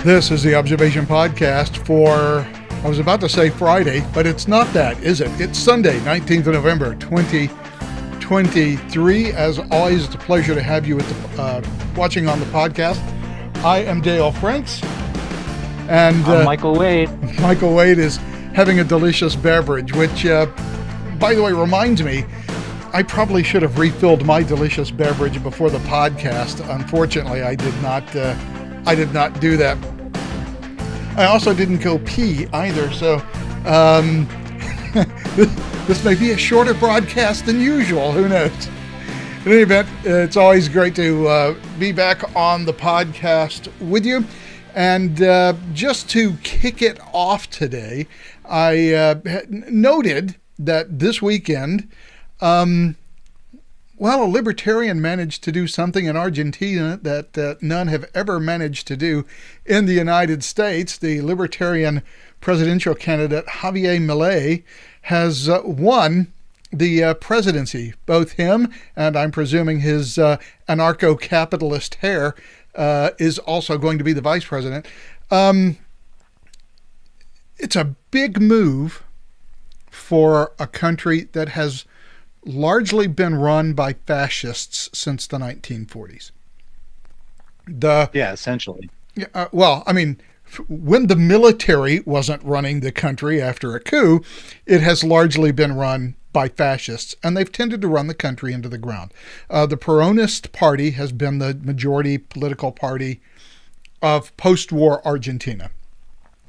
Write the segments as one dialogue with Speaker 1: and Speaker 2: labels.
Speaker 1: This is the Observation Podcast for, I was about to say Friday, but it's not that, is it? It's Sunday, 19th of November, 2023. As always, it's a pleasure to have you watching on the podcast. I am Dale Franks. And
Speaker 2: I'm Michael Wade.
Speaker 1: Michael Wade is having a delicious beverage, which, by the way, reminds me, I probably should have refilled my delicious beverage before the podcast. Unfortunately, I did not do that. I also didn't go pee either, so this may be a shorter broadcast than usual. Who knows? In any event, it's always great to be back on the podcast with you. And just to kick it off today, I noted that this weekend, a libertarian managed to do something in Argentina that none have ever managed to do in the United States. The Libertarian presidential candidate Javier Milei has won the presidency. Both him and I'm presuming his anarcho-capitalist hair is also going to be the vice president. It's a big move for a country that has largely been run by fascists since the 1940s.
Speaker 2: Essentially.
Speaker 1: When the military wasn't running the country after a coup, it has largely been run by fascists, and they've tended to run the country into the ground. The Peronist Party has been the majority political party of post-war Argentina.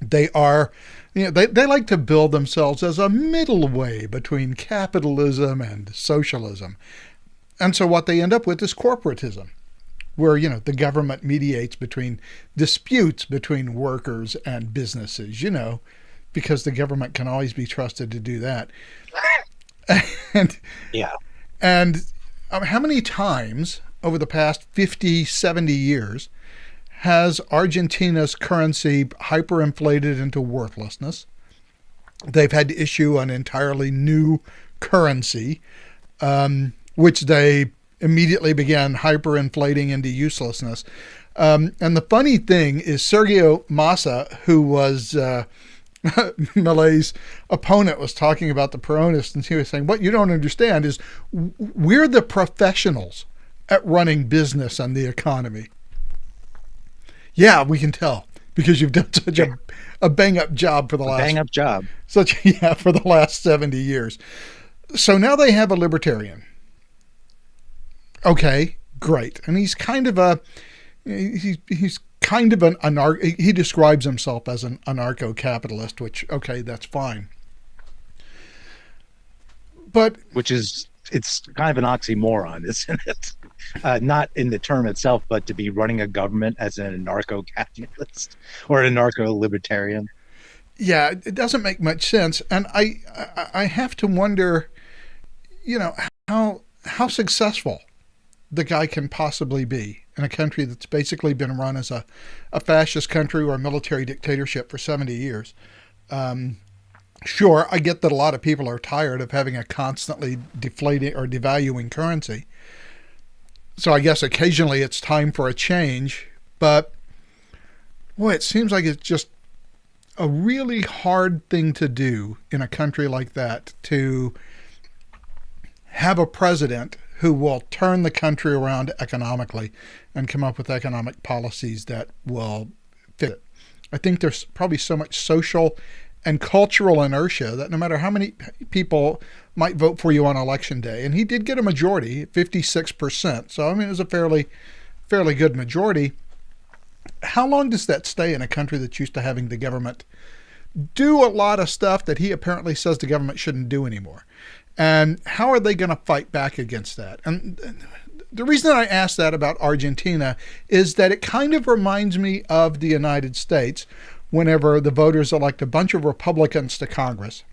Speaker 1: They are, they like to build themselves as a middle way between capitalism and socialism. And so what they end up with is corporatism, where, the government mediates between disputes between workers and businesses, because the government can always be trusted to do that. And how many times over the past 50, 70 years has Argentina's currency hyperinflated into worthlessness? They've had to issue an entirely new currency, which they immediately began hyperinflating into uselessness. And the funny thing is Sergio Massa, who was Milei's opponent, was talking about the Peronists, and he was saying, what you don't understand is we're the professionals at running business and the economy. Yeah, we can tell, because you've done such a bang-up job for the last 70 years. So now they have a libertarian. Okay, great. And he's kind of an he describes himself as an anarcho-capitalist, which, okay, that's fine. But
Speaker 2: it's kind of an oxymoron, isn't it? Not in the term itself, but to be running a government as an anarcho-capitalist or an anarcho-libertarian.
Speaker 1: Yeah, it doesn't make much sense. And I have to wonder, how successful the guy can possibly be in a country that's basically been run as a fascist country or a military dictatorship for 70 years. Sure, I get that a lot of people are tired of having a constantly deflating or devaluing currency. So I guess occasionally it's time for a change. But, boy, it seems like it's just a really hard thing to do in a country like that, to have a president who will turn the country around economically and come up with economic policies that will fit it. I think there's probably so much social and cultural inertia that no matter how many people might vote for you on election day, and he did get a majority, 56%. So, it was a fairly good majority. How long does that stay in a country that's used to having the government do a lot of stuff that he apparently says the government shouldn't do anymore? And how are they going to fight back against that? And the reason I ask that about Argentina is that it kind of reminds me of the United States whenever the voters elect a bunch of Republicans to Congress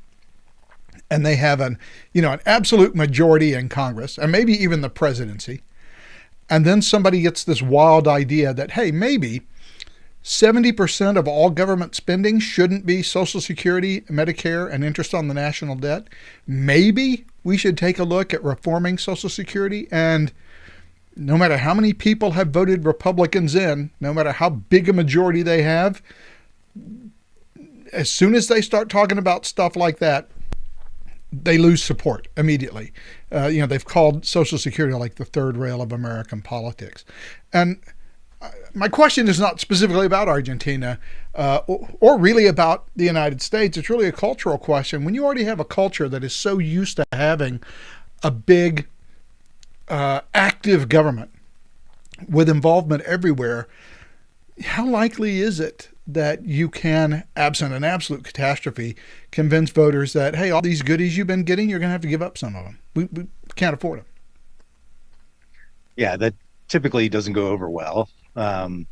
Speaker 1: and they have an absolute majority in Congress and maybe even the presidency. And then somebody gets this wild idea that, hey, maybe 70% of all government spending shouldn't be Social Security, Medicare, and interest on the national debt. Maybe we should take a look at reforming Social Security. And no matter how many people have voted Republicans in, no matter how big a majority they have, as soon as they start talking about stuff like that, they lose support immediately. They've called Social Security like the third rail of American politics. And my question is not specifically about Argentina or really about the United States. It's really a cultural question. When you already have a culture that is so used to having a big, active government with involvement everywhere, how likely is it that you can, absent an absolute catastrophe, convince voters that, hey, all these goodies you've been getting, you're going to have to give up some of them. We can't afford them.
Speaker 2: Yeah, that typically doesn't go over well. And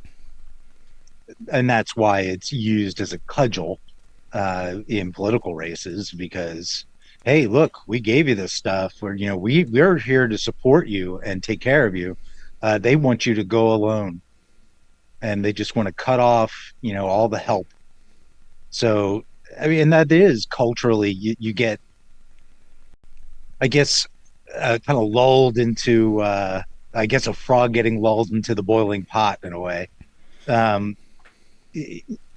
Speaker 2: that's why it's used as a cudgel in political races, because, hey, look, we gave you this stuff, or, we're here to support you and take care of you. They want you to go alone, and they just want to cut off, all the help. So, I mean, and that is culturally, you get, I guess, kind of lulled into, I guess, a frog getting lulled into the boiling pot in a way. Um,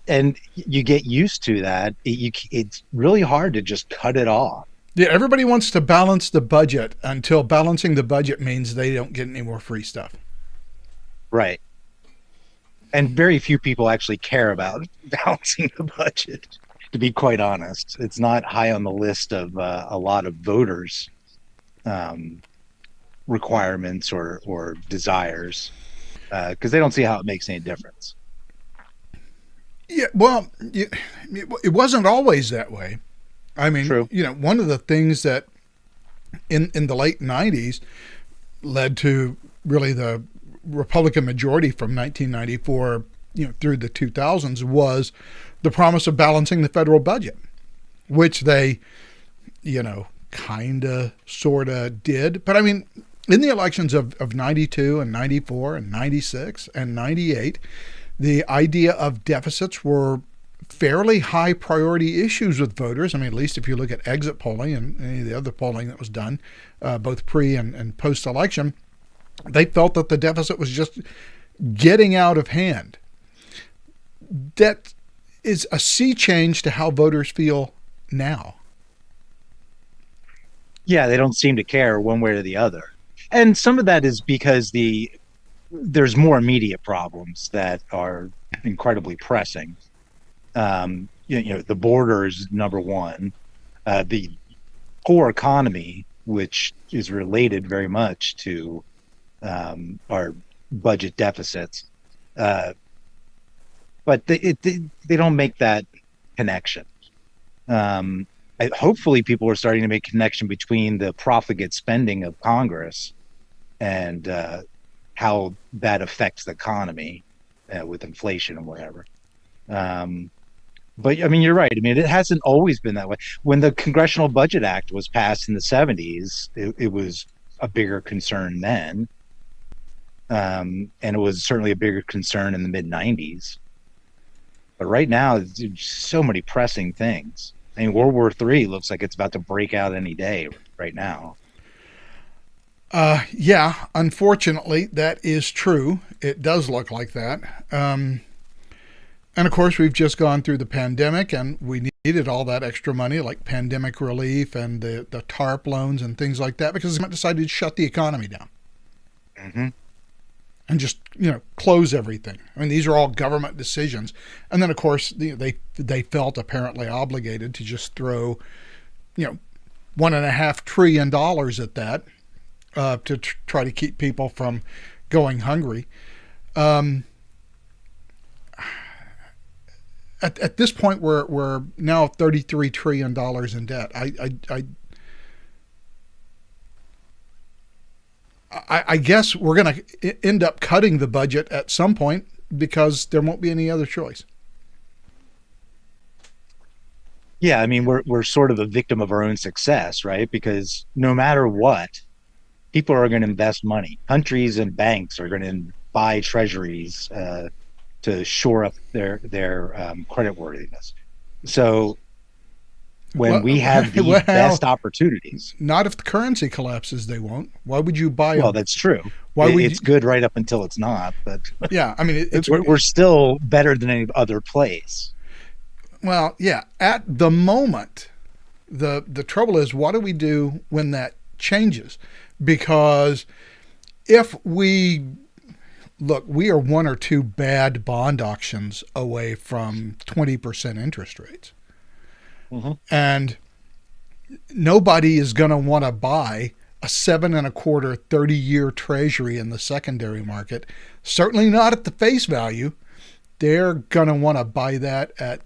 Speaker 2: and you get used to that. It's really hard to just cut it off.
Speaker 1: Yeah, everybody wants to balance the budget until balancing the budget means they don't get any more free stuff.
Speaker 2: Right. And very few people actually care about balancing the budget, to be quite honest. It's not high on the list of a lot of voters' requirements or desires, because they don't see how it makes any difference.
Speaker 1: Yeah, well, it wasn't always that way. I mean,
Speaker 2: True.
Speaker 1: One of the things that in the late 90s led to really the Republican majority from 1994, through the 2000s was the promise of balancing the federal budget, which they, kind of, sort of did. But I mean, in the elections of 92 and 94 and 96 and 98, the idea of deficits were fairly high priority issues with voters. I mean, at least if you look at exit polling and any of the other polling that was done, both pre and post election, they felt that the deficit was just getting out of hand. That is a sea change to how voters feel now.
Speaker 2: Yeah, they don't seem to care one way or the other. And some of that is because there's more immediate problems that are incredibly pressing. The border is number one. The core economy, which is related very much to our budget deficits, but they don't make that connection. Hopefully, people are starting to make a connection between the profligate spending of Congress and how that affects the economy with inflation and whatever. But I mean, you're right. I mean, it hasn't always been that way. When the Congressional Budget Act was passed in the 70s, it was a bigger concern then. And it was certainly a bigger concern in the mid 90s. But right now, there's so many pressing things. I mean, World War III looks like it's about to break out any day right now.
Speaker 1: Yeah, unfortunately, that is true. It does look like that. And of course, we've just gone through the pandemic, and we needed all that extra money, like pandemic relief and the TARP loans and things like that, because they decided to shut the economy down.
Speaker 2: Mm-hmm.
Speaker 1: And just, close everything. I mean, these are all government decisions. And then, of course, they felt apparently obligated to just throw, $1.5 trillion at that to try to keep people from going hungry. At this point, we're now $33 trillion in debt. I guess we're going to end up cutting the budget at some point because there won't be any other choice.
Speaker 2: Yeah, I mean, we're sort of a victim of our own success, right? Because no matter what, people are going to invest money. Countries and banks are going to buy treasuries to shore up their creditworthiness. So when we have the
Speaker 1: well,
Speaker 2: best opportunities.
Speaker 1: not if the currency collapses, they won't. Why would you buy
Speaker 2: Well,
Speaker 1: them?
Speaker 2: that's true.
Speaker 1: Why would
Speaker 2: It's good right up until it's not, but
Speaker 1: yeah, I mean,
Speaker 2: we're still better than any other place.
Speaker 1: well, yeah, at the moment, the trouble is, what do we do when that changes? Because if we look, we are one or two bad bond auctions away from 20% interest rates.
Speaker 2: Mm-hmm.
Speaker 1: And nobody is going to want to buy a 7.25 30-year treasury in the secondary market. Certainly not at the face value. They're going to want to buy that at,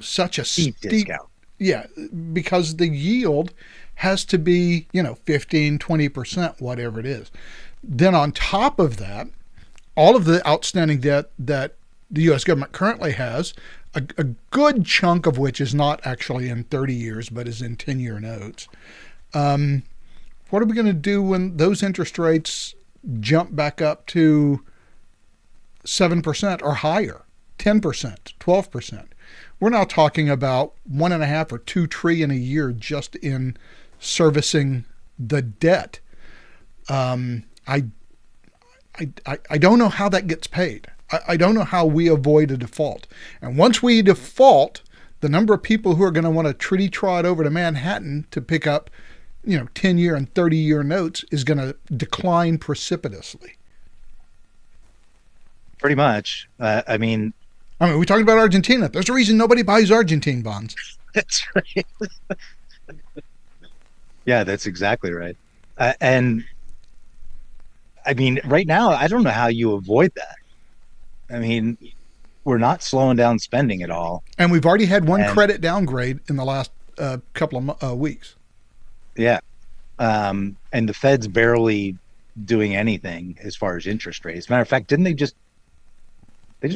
Speaker 1: such a steep
Speaker 2: discount.
Speaker 1: Yeah, because the yield has to be, 15, 20%, whatever it is. Then on top of that, all of the outstanding debt that the U.S. government currently has, a good chunk of which is not actually in 30 years, but is in 10-year notes. What are we going to do when those interest rates jump back up to 7% or higher, 10%, 12%? We're now talking about 1.5 or 2 trillion a year just in servicing the debt. I don't know how that gets paid. I don't know how we avoid a default. And once we default, the number of people who are going to want to tritty trot over to Manhattan to pick up, 10-year and 30-year notes is going to decline precipitously.
Speaker 2: Pretty much. I mean,
Speaker 1: we're talking about Argentina. There's a reason nobody buys Argentine bonds.
Speaker 2: That's right. Yeah, that's exactly right. And I mean, right now, I don't know how you avoid that. I mean, we're not slowing down spending at all.
Speaker 1: And we've already had one credit downgrade in the last couple of weeks.
Speaker 2: Yeah. And the Fed's barely doing anything as far as interest rates. Matter of fact, didn't they just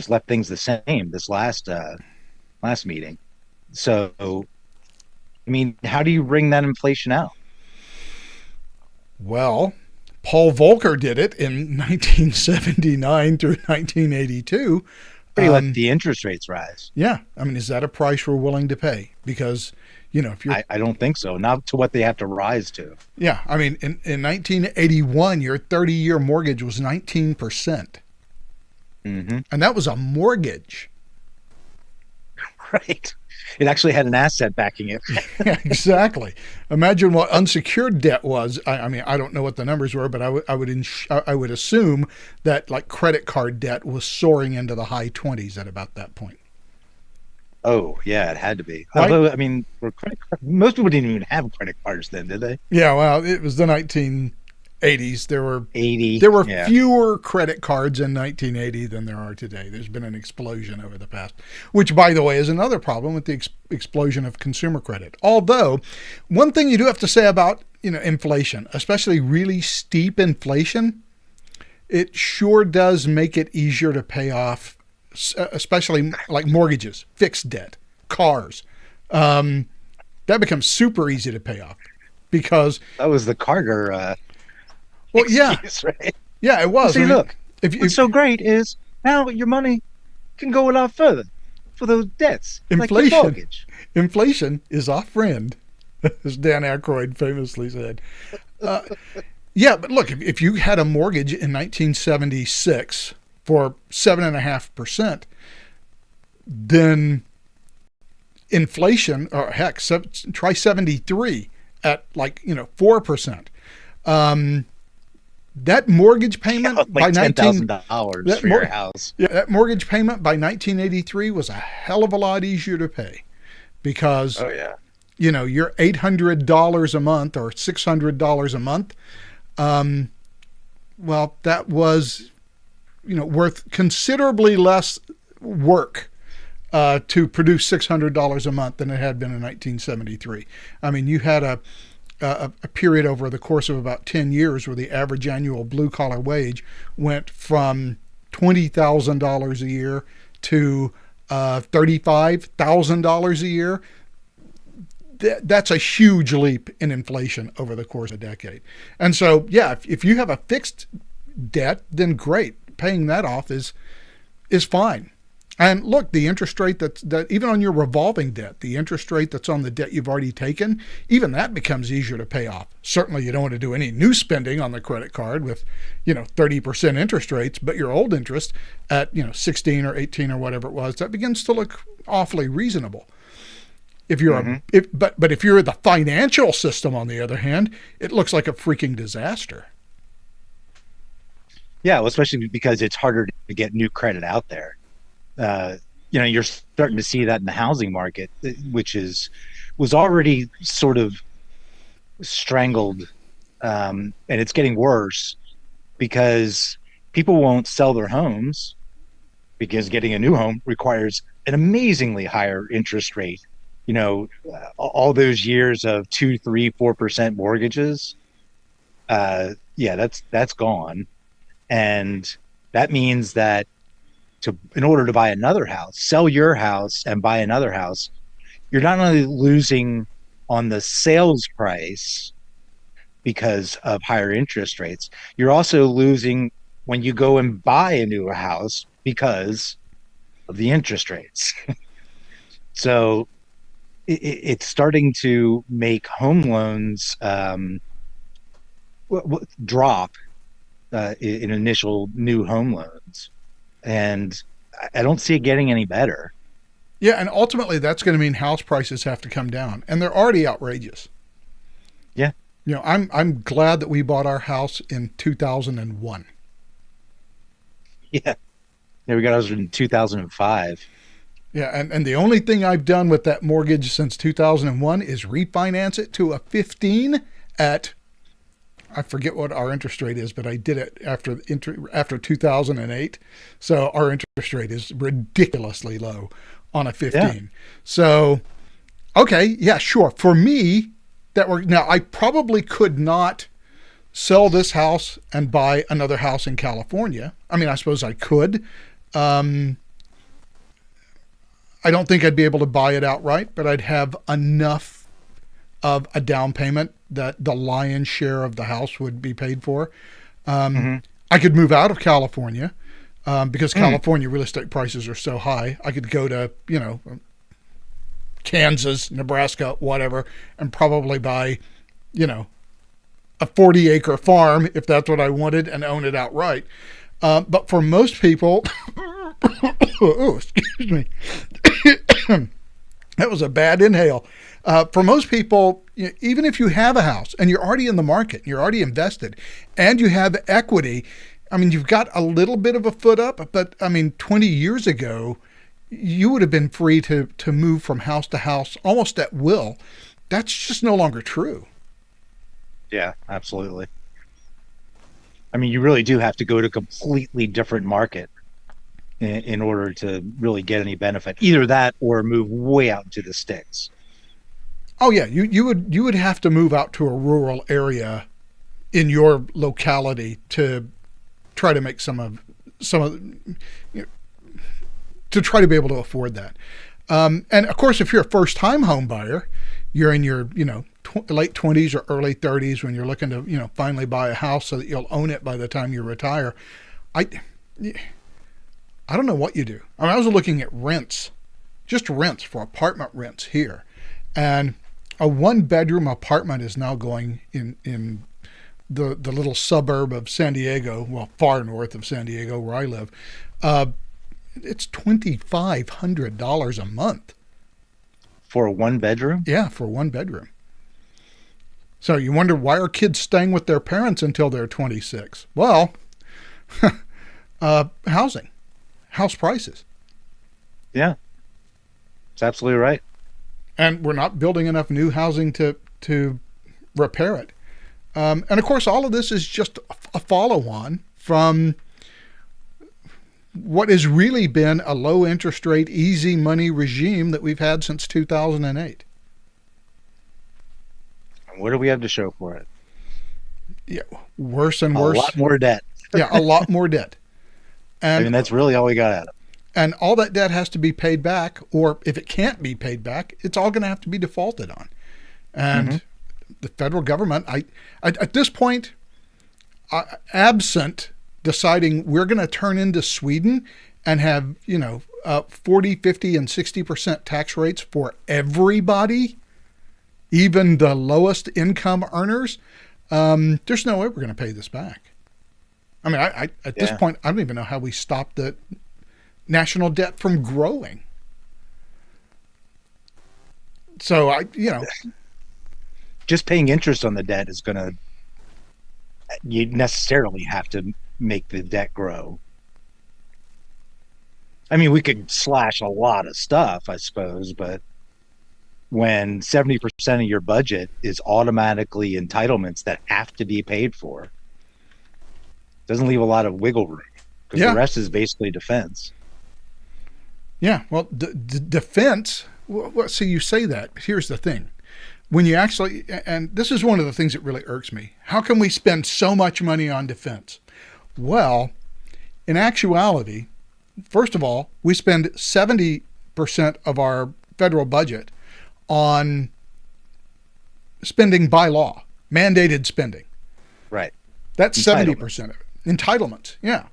Speaker 2: left things the same this last meeting? So, I mean, how do you bring that inflation out?
Speaker 1: Well, Paul Volcker did it in 1979 through 1982.
Speaker 2: Let the interest rates rise.
Speaker 1: Yeah. I mean, is that a price we're willing to pay? Because, if you're...
Speaker 2: I don't think so. Not to what they have to rise to.
Speaker 1: Yeah. I mean, in 1981, your 30-year mortgage was 19%.
Speaker 2: Mm-hmm.
Speaker 1: And that was a mortgage.
Speaker 2: Right. It actually had an asset backing it.
Speaker 1: Yeah, exactly. Imagine what unsecured debt was. I mean, I don't know what the numbers were, but I would assume that like credit card debt was soaring into the high 20s at about that point.
Speaker 2: Oh, yeah, it had to be.
Speaker 1: Right?
Speaker 2: Although, I mean, most people didn't even have credit cards then, did they?
Speaker 1: Yeah, well, it was the 1980s. There were
Speaker 2: yeah.
Speaker 1: fewer credit cards in 1980 than there are today. There's been an explosion over the past, which, by the way, is another problem with the explosion of consumer credit. Although, one thing you do have to say about inflation, especially really steep inflation, it sure does make it easier to pay off, especially like mortgages, fixed debt, cars. That becomes super easy to pay off because
Speaker 2: that was the Carter.
Speaker 1: Well,
Speaker 2: excuse,
Speaker 1: yeah,
Speaker 2: right?
Speaker 1: Yeah, it was.
Speaker 2: See, look, what's so great is now your money can go a lot further for those debts.
Speaker 1: Inflation,
Speaker 2: like mortgage.
Speaker 1: Inflation is our friend, as Dan Aykroyd famously said. Yeah, but look, if you had a mortgage in 1976 for 7.5%, then inflation, or heck, try 73 at 4%. That mortgage payment by
Speaker 2: $10,000 for your house.
Speaker 1: Yeah, that mortgage payment by 1983 was a hell of a lot easier to pay because, your $800 a month or $600 a month, well, that was, worth considerably less work to produce $600 a month than it had been in 1973. I mean, you had a period over the course of about 10 years where the average annual blue-collar wage went from $20,000 a year to $35,000 a year. That's a huge leap in inflation over the course of a decade. And so, yeah, if you have a fixed debt, then great. Paying that off is fine. And look, the interest rate that even on your revolving debt, the interest rate that's on the debt you've already taken, even that becomes easier to pay off. Certainly you don't want to do any new spending on the credit card with, 30% interest rates, but your old interest at, 16 or 18 or whatever it was, that begins to look awfully reasonable. If you're but if you're the financial system, on the other hand, it looks like a freaking disaster.
Speaker 2: Yeah, well, especially because it's harder to get new credit out there. You're starting to see that in the housing market, which was already sort of strangled, and it's getting worse because people won't sell their homes because getting a new home requires an amazingly higher interest rate. All those years of 2, 3, 4% mortgages. That's gone, and that means that in order to buy another house, sell your house and buy another house, you're not only losing on the sales price because of higher interest rates, you're also losing when you go and buy a new house because of the interest rates. So it's starting to make home loans drop in initial new home loans. And I don't see it getting any better.
Speaker 1: Yeah, and ultimately that's going to mean house prices have to come down, and they're already outrageous.
Speaker 2: Yeah.
Speaker 1: I'm glad that we bought our house in 2001.
Speaker 2: Yeah. We got ours in 2005.
Speaker 1: Yeah, and the only thing I've done with that mortgage since 2001 is refinance it to a 15 at, I forget what our interest rate is, but I did it after 2008. So our interest rate is ridiculously low on a 15. Yeah. So, okay, yeah, sure. For me, now I probably could not sell this house and buy another house in California. I mean, I suppose I could. I don't think I'd be able to buy it outright, but I'd have enough of a down payment that the lion's share of the house would be paid for. I could move out of California because California real estate prices are so high. I could go to, Kansas, Nebraska, whatever, and probably buy, a 40-acre farm if that's what I wanted and own it outright. But for most people, oh, excuse me, that was a bad inhale. For most people, even if you have a house and you're already in the market, you're already invested, and you have equity, I mean, you've got a little bit of a foot up, but I mean, 20 years ago, you would have been free to move from house to house almost at will. That's just no longer true.
Speaker 2: Yeah, absolutely. I mean, you really do have to go to a completely different market in order to really get any benefit. Either that or move way out into the sticks.
Speaker 1: Oh yeah, you would have to move out to a rural area in your locality to try to make some of to try to be able to afford that. And of course, if you're a first-time home buyer, you're in your late 20s or early 30s when you're looking to finally buy a house so that you'll own it by the time you retire. I don't know what you do. I mean, I was looking at rents, just rents for apartment rents here, and a 1-bedroom apartment is now going in the little suburb of San Diego, well, far north of San Diego where I live. It's $2,500 a month.
Speaker 2: For a 1-bedroom?
Speaker 1: Yeah, for a 1-bedroom. So you wonder, why are kids staying with their parents until they're 26? Well, housing, house prices.
Speaker 2: Yeah, that's absolutely right.
Speaker 1: And we're not building enough new housing to repair it. And of course, all of this is just a follow-on from what has really been a low interest rate, easy money regime that we've had since 2008.
Speaker 2: And what do we have to show for it?
Speaker 1: Yeah, worse and worse.
Speaker 2: A lot more debt.
Speaker 1: Yeah, a lot more debt. And
Speaker 2: I mean, that's really all we got at it.
Speaker 1: And all that debt has to be paid back, or if it can't be paid back, it's all going to have to be defaulted on. And the federal government, at this point, absent deciding we're going to turn into Sweden and have, 40, 50, and 60% tax rates for everybody, even the lowest income earners, there's no way we're going to pay this back. I mean, at this point, I don't even know how we stop the national debt from growing. So
Speaker 2: just paying interest on the debt is going to, you necessarily have to make the debt grow. I mean, we could slash a lot of stuff, I suppose, but when 70% of your budget is automatically entitlements that have to be paid for, it doesn't leave a lot of wiggle room, because the rest is basically defense.
Speaker 1: Yeah, well, defense, well, so you say that. Here's the thing. When you actually, and this is one of the things that really irks me, how can we spend so much money on defense? Well, in actuality, first of all, we spend 70% of our federal budget on spending by law, mandated spending.
Speaker 2: Right.
Speaker 1: That's 70% of it. Entitlements, yeah.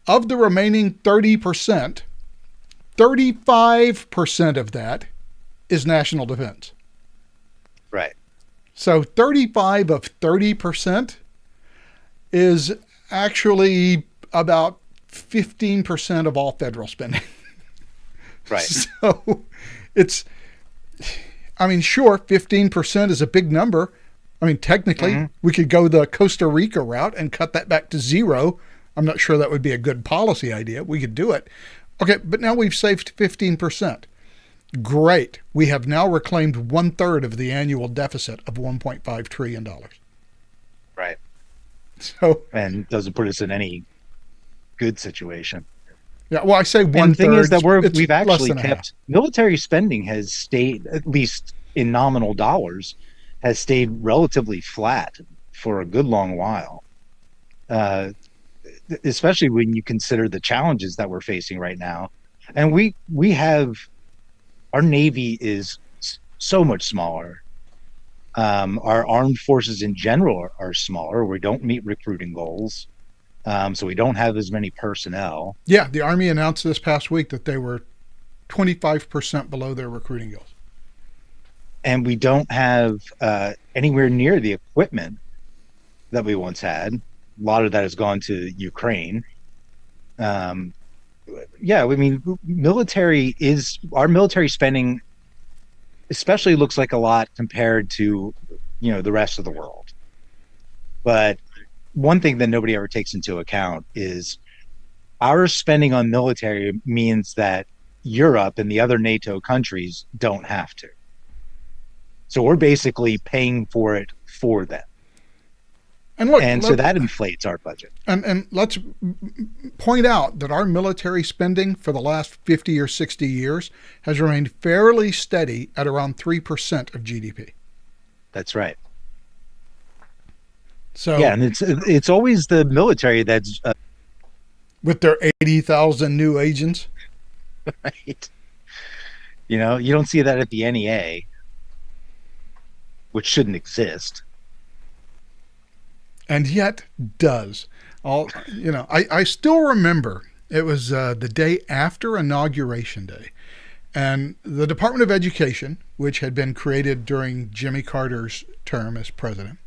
Speaker 1: Of the remaining 30%, 35% of that is national defense.
Speaker 2: Right.
Speaker 1: So 35 of 30% is actually about 15% of all federal spending.
Speaker 2: Right.
Speaker 1: So it's, I mean, sure, 15% is a big number. I mean, technically, we could go the Costa Rica route and cut that back to zero. I'm not sure that would be a good policy idea. We could do it. Okay, but now we've saved 15%. Great. We have now reclaimed 1/3 of the annual deficit of $1.5 trillion.
Speaker 2: Right.
Speaker 1: So,
Speaker 2: and doesn't put us in any good situation.
Speaker 1: Yeah, well, I say 1/3.
Speaker 2: And the thing is that we've actually kept military spending has stayed, at least in nominal dollars, has stayed relatively flat for a good long while. Especially when you consider the challenges that we're facing right now. And we have, our Navy is so much smaller. Our armed forces in general are smaller. We don't meet recruiting goals. So we don't have as many personnel.
Speaker 1: Yeah, the Army announced this past week that they were 25% below their recruiting goals.
Speaker 2: And we don't have anywhere near the equipment that we once had. A lot of that has gone to Ukraine. Yeah, I mean, our military spending especially looks like a lot compared to, the rest of the world. But one thing that nobody ever takes into account is our spending on military means that Europe and the other NATO countries don't have to. So we're basically paying for it for them. And so that inflates our budget.
Speaker 1: And let's point out that our military spending for the last 50 or 60 years has remained fairly steady at around 3% of GDP.
Speaker 2: That's right.
Speaker 1: So
Speaker 2: yeah, and it's always the military that's
Speaker 1: with their 80,000 new agents.
Speaker 2: Right. You don't see that at the NEA, which shouldn't exist.
Speaker 1: And yet does. I still remember it was the day after Inauguration Day, and the Department of Education, which had been created during Jimmy Carter's term as president,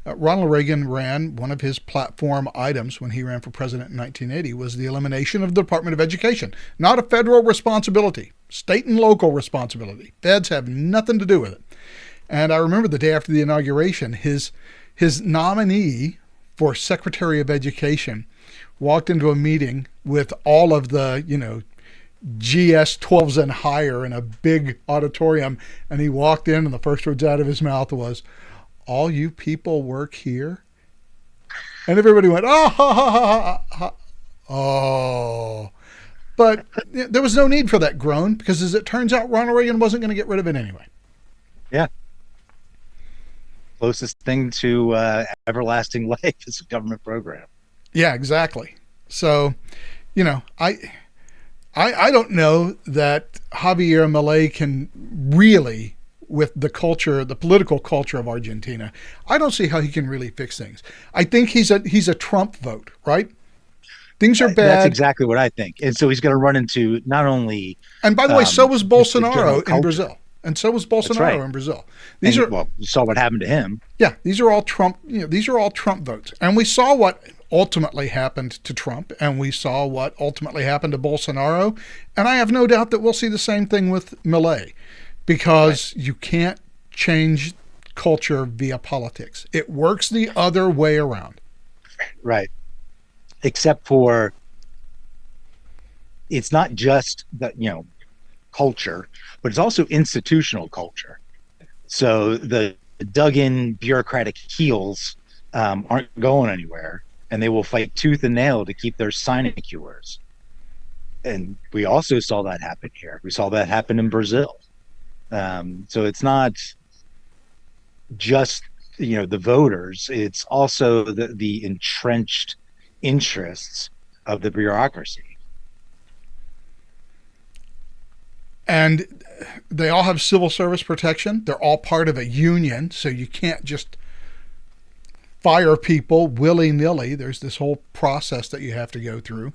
Speaker 1: Ronald Reagan ran, one of his platform items when he ran for president in 1980 was the elimination of the Department of Education. Not a federal responsibility, state and local responsibility. Feds have nothing to do with it. And I remember the day after the inauguration, his nominee for Secretary of Education walked into a meeting with all of the, GS 12s and higher in a big auditorium. And he walked in and the first words out of his mouth was, "All you people work here?" And everybody went, "Oh, ha, ha, ha, ha." Oh. But there was no need for that groan because, as it turns out, Ronald Reagan wasn't going to get rid of it anyway.
Speaker 2: Yeah. Closest thing to everlasting life is a government program.
Speaker 1: Yeah, exactly. So, I don't know that Javier Milei can really, with the culture, the political culture of Argentina, I don't see how he can really fix things. I think he's a Trump vote, right? Things are
Speaker 2: That's
Speaker 1: bad.
Speaker 2: exactly what I think. And so he's going to run into not only
Speaker 1: And by the way, so was
Speaker 2: just the general
Speaker 1: Bolsonaro in
Speaker 2: culture.
Speaker 1: Brazil. And so was
Speaker 2: That's right.
Speaker 1: Bolsonaro in Brazil. These
Speaker 2: And
Speaker 1: are,
Speaker 2: well, you saw what happened to him.
Speaker 1: yeah, these are all Trump, these are all Trump votes. And we saw what ultimately happened to Trump, and we saw what ultimately happened to Bolsonaro. And I have no doubt that we'll see the same thing with Milei, because you can't change culture via politics. It works the other way around.
Speaker 2: Right. Except for it's not just that, culture, but it's also institutional culture. So the dug in bureaucratic heels aren't going anywhere, and they will fight tooth and nail to keep their sinecures. And we also saw that happen here. We saw that happen in Brazil. So it's not just the voters; it's also the entrenched interests of the bureaucracy.
Speaker 1: And they all have civil service protection. They're all part of a union, so you can't just fire people willy-nilly. There's this whole process that you have to go through.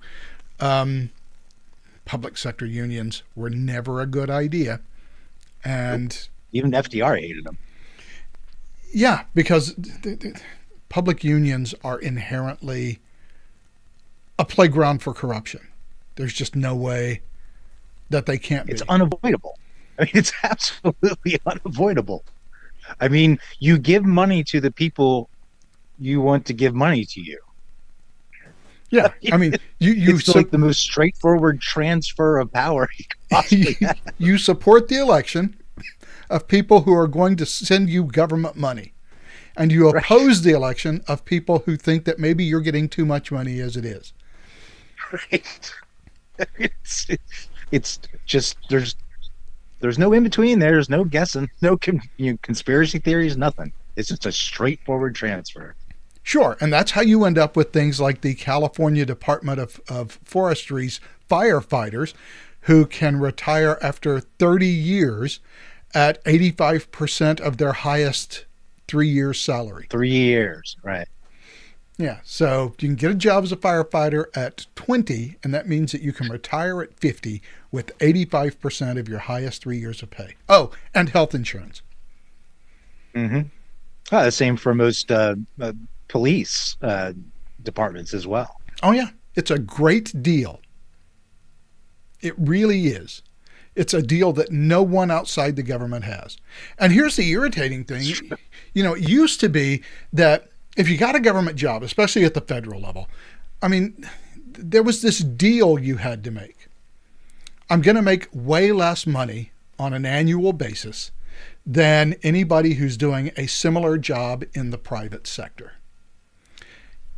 Speaker 1: Public sector unions were never a good idea. And
Speaker 2: even FDR hated them.
Speaker 1: Yeah, because public unions are inherently a playground for corruption. There's just no way that they can't be.
Speaker 2: It's unavoidable. I mean, it's absolutely unavoidable. I mean, you give money to the people you want to give money to you.
Speaker 1: Yeah, I mean,
Speaker 2: it's like the most straightforward transfer of power you could possibly have.
Speaker 1: You support the election of people who are going to send you government money, and you oppose the election of people who think that maybe you're getting too much money as it is.
Speaker 2: Right. It's just there's no in between. There's no guessing, no conspiracy theories, nothing. It's just a straightforward transfer.
Speaker 1: Sure, and that's how you end up with things like the California Department of Forestry's firefighters, who can retire after 30 years at 85% of their highest 3 years salary.
Speaker 2: 3 years, right.
Speaker 1: Yeah, so you can get a job as a firefighter at 20, and that means that you can retire at 50 with 85% of your highest 3 years of pay. Oh, and health insurance.
Speaker 2: Mm-hmm. The same for most police departments as well.
Speaker 1: Oh, yeah. It's a great deal. It really is. It's a deal that no one outside the government has. And here's the irritating thing. It used to be that if you got a government job, especially at the federal level, I mean, there was this deal you had to make. I'm going to make way less money on an annual basis than anybody who's doing a similar job in the private sector.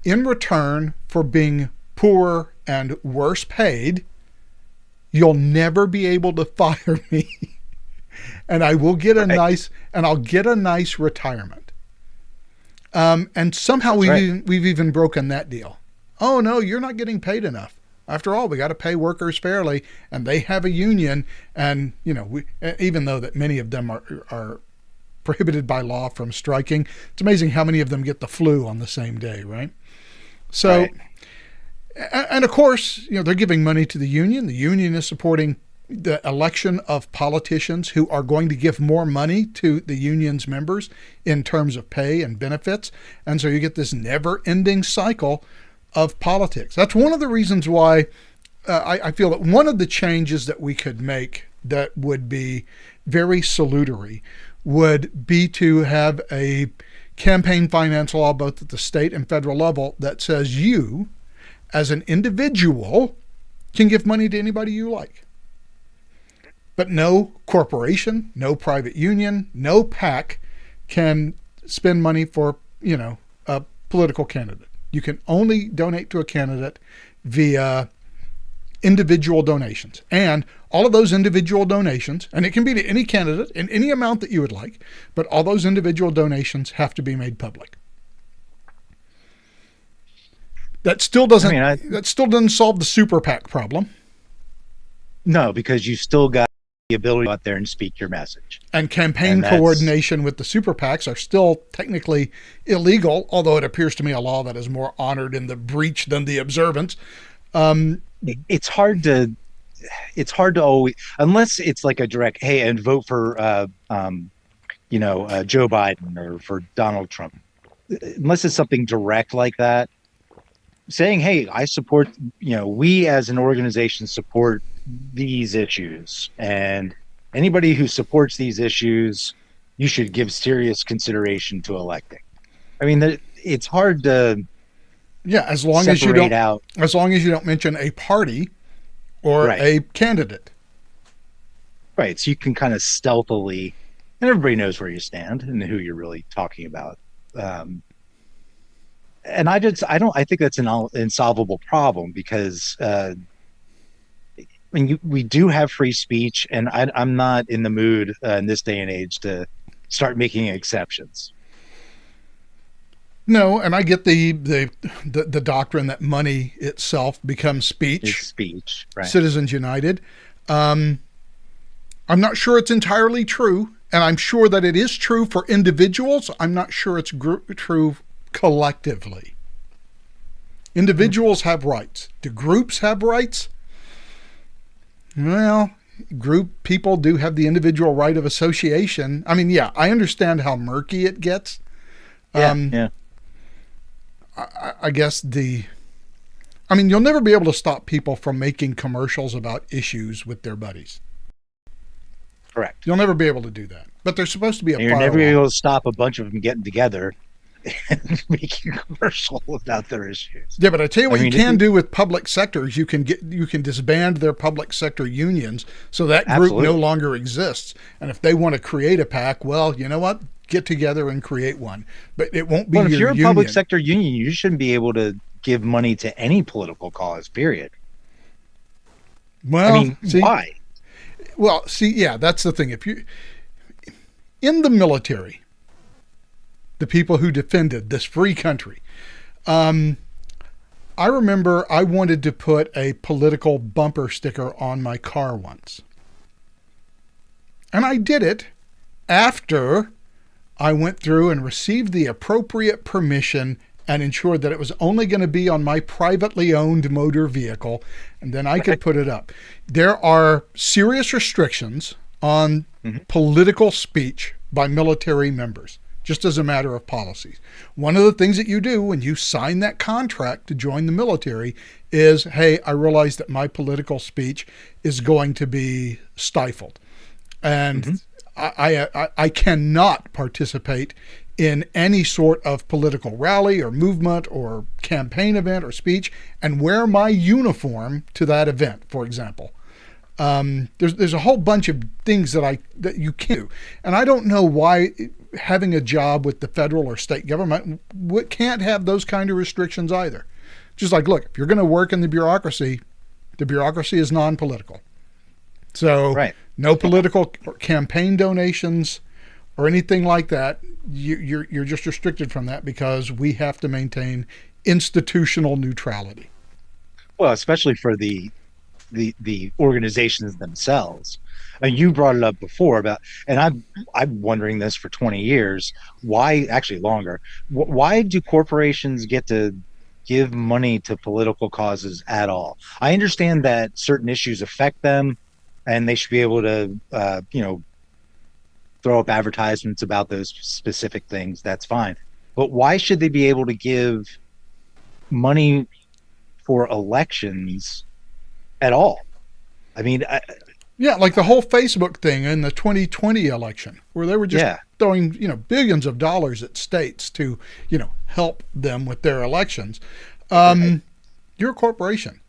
Speaker 1: In return for being poorer and worse paid, you'll never be able to fire me, and I will get I'll get a nice retirement. And somehow we've even broken that deal. Oh no, you're not getting paid enough. After all, we got to pay workers fairly, and they have a union. And even though that many of them are prohibited by law from striking, it's amazing how many of them get the flu on the same day, right? So, right. And of course, they're giving money to the union. The union is supporting the election of politicians who are going to give more money to the union's members in terms of pay and benefits. And so you get this never-ending cycle of politics. That's one of the reasons why I feel that one of the changes that we could make that would be very salutary would be to have a campaign finance law, both at the state and federal level, that says you, as an individual, can give money to anybody you like. But no corporation, no private union, no PAC can spend money for, a political candidate. You can only donate to a candidate via individual donations. And all of those individual donations, and it can be to any candidate in any amount that you would like, but all those individual donations have to be made public. That still doesn't solve the super PAC problem.
Speaker 2: No, because you still got the ability to go out there and speak your message.
Speaker 1: And campaign coordination with the super PACs are still technically illegal, although it appears to me a law that is more honored in the breach than the observance.
Speaker 2: It's hard to always, unless it's like a direct, hey, and vote for Joe Biden or for Donald Trump. Unless it's something direct like that, saying, hey, I support, we as an organization support these issues, and anybody who supports these issues, you should give serious consideration to electing. I mean, it's hard to
Speaker 1: as long as you don't
Speaker 2: out.
Speaker 1: As long as you don't mention a party or a candidate.
Speaker 2: Right. So you can kind of stealthily, and everybody knows where you stand and who you're really talking about. And I think that's an insolvable problem, because we do have free speech, and I'm not in the mood in this day and age to start making exceptions.
Speaker 1: No, and I get the doctrine that money itself becomes speech.
Speaker 2: It's speech, right?
Speaker 1: Citizens United. I'm not sure it's entirely true, and I'm sure that it is true for individuals. I'm not sure it's true collectively. Individuals have rights. Do groups have rights? Well, people do have the individual right of association. I mean, I understand how murky it gets. I guess you'll never be able to stop people from making commercials about issues with their buddies.
Speaker 2: Correct.
Speaker 1: You'll never be able to do that. But there's supposed to be a
Speaker 2: firewall. You're never able to stop a bunch of them getting together and making a commercial about their issues.
Speaker 1: Yeah, but I tell you what you can do with public sectors. You can disband their public sector unions so that group no longer exists. And if they want to create a PAC, well, you know what? Get together and create one. But it won't be your union.
Speaker 2: If you're a public sector union, you shouldn't be able to give money to any political cause, period.
Speaker 1: Well,
Speaker 2: why?
Speaker 1: Well, that's the thing. If you in the military, the people who defended this free country, I remember I wanted to put a political bumper sticker on my car once. And I did it after I went through and received the appropriate permission and ensured that it was only going to be on my privately owned motor vehicle, and then I could put it up. There are serious restrictions on political speech by military members, just as a matter of policies. One of the things that you do when you sign that contract to join the military is, hey, I realize that my political speech is going to be stifled. And I cannot participate in any sort of political rally or movement or campaign event or speech and wear my uniform to that event, for example. There's a whole bunch of things that you can do. And I don't know why having a job with the federal or state government can't have those kind of restrictions either. Just like, look, if you're going to work in the bureaucracy is non-political. So no political or campaign donations or anything like that. You're just restricted from that because we have to maintain institutional neutrality.
Speaker 2: Well, especially for the organizations themselves. And you brought it up before about, and I'm wondering this for 20 years, why, actually longer, why do corporations get to give money to political causes at all? I understand that certain issues affect them and they should be able to, throw up advertisements about those specific things. That's fine. But why should they be able to give money for elections at all? I mean,
Speaker 1: like the whole Facebook thing in the 2020 election, where they were just throwing, billions of dollars at states to, help them with their elections. You're a corporation.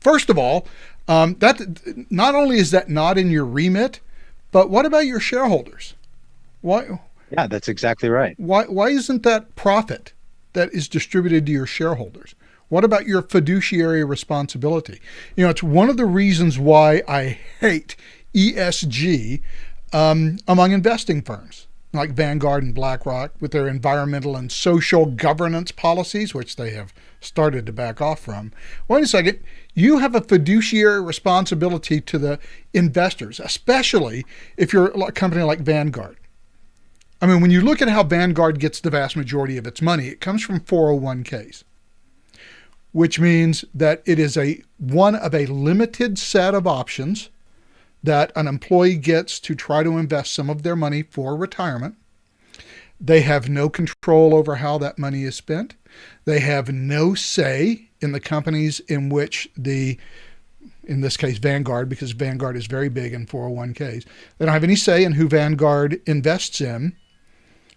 Speaker 1: First of all, that not only is that not in your remit, but what about your shareholders? Why?
Speaker 2: Yeah, that's exactly right.
Speaker 1: Why isn't that profit that is distributed to your shareholders? What about your fiduciary responsibility? It's one of the reasons why I hate ESG among investing firms like Vanguard and BlackRock with their environmental and social governance policies, which they have started to back off from. Wait a second. You have a fiduciary responsibility to the investors, especially if you're a company like Vanguard. I mean, when you look at how Vanguard gets the vast majority of its money, it comes from 401ks. which means that it is one of a limited set of options that an employee gets to try to invest some of their money for retirement. They have no control over how that money is spent. They have no say in the companies in which in this case, Vanguard, because Vanguard is very big in 401ks. They don't have any say in who Vanguard invests in.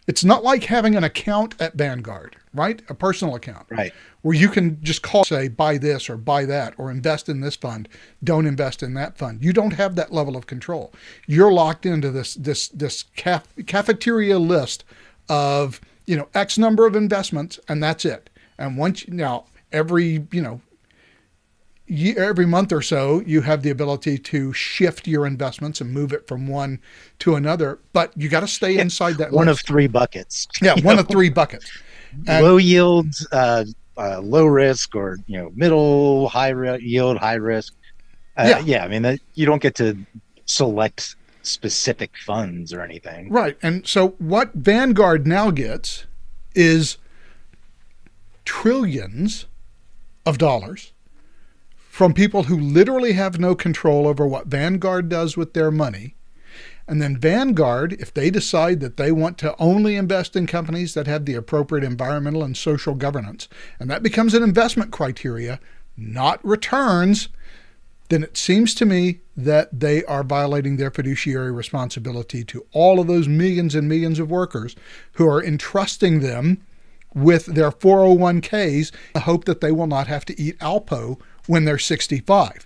Speaker 1: It's not like having an account at Vanguard, right? A personal account.
Speaker 2: Right.
Speaker 1: Where you can just call, say, buy this or buy that, or invest in this fund, don't invest in that fund. You don't have that level of control. You're locked into this cafeteria list of, X number of investments, and that's it. And every month or so, you have the ability to shift your investments and move it from one to another, but you got to stay inside that
Speaker 2: one
Speaker 1: list.
Speaker 2: of three buckets.
Speaker 1: Yeah, one of three buckets. And
Speaker 2: low yields, low risk, or middle, yield, high risk. I mean, you don't get to select specific funds or anything.
Speaker 1: Right. And so what Vanguard now gets is trillions of dollars from people who literally have no control over what Vanguard does with their money. And then Vanguard, if they decide that they want to only invest in companies that have the appropriate environmental and social governance, and that becomes an investment criteria, not returns, then it seems to me that they are violating their fiduciary responsibility to all of those millions and millions of workers who are entrusting them with their 401ks in the hope that they will not have to eat Alpo when they're 65.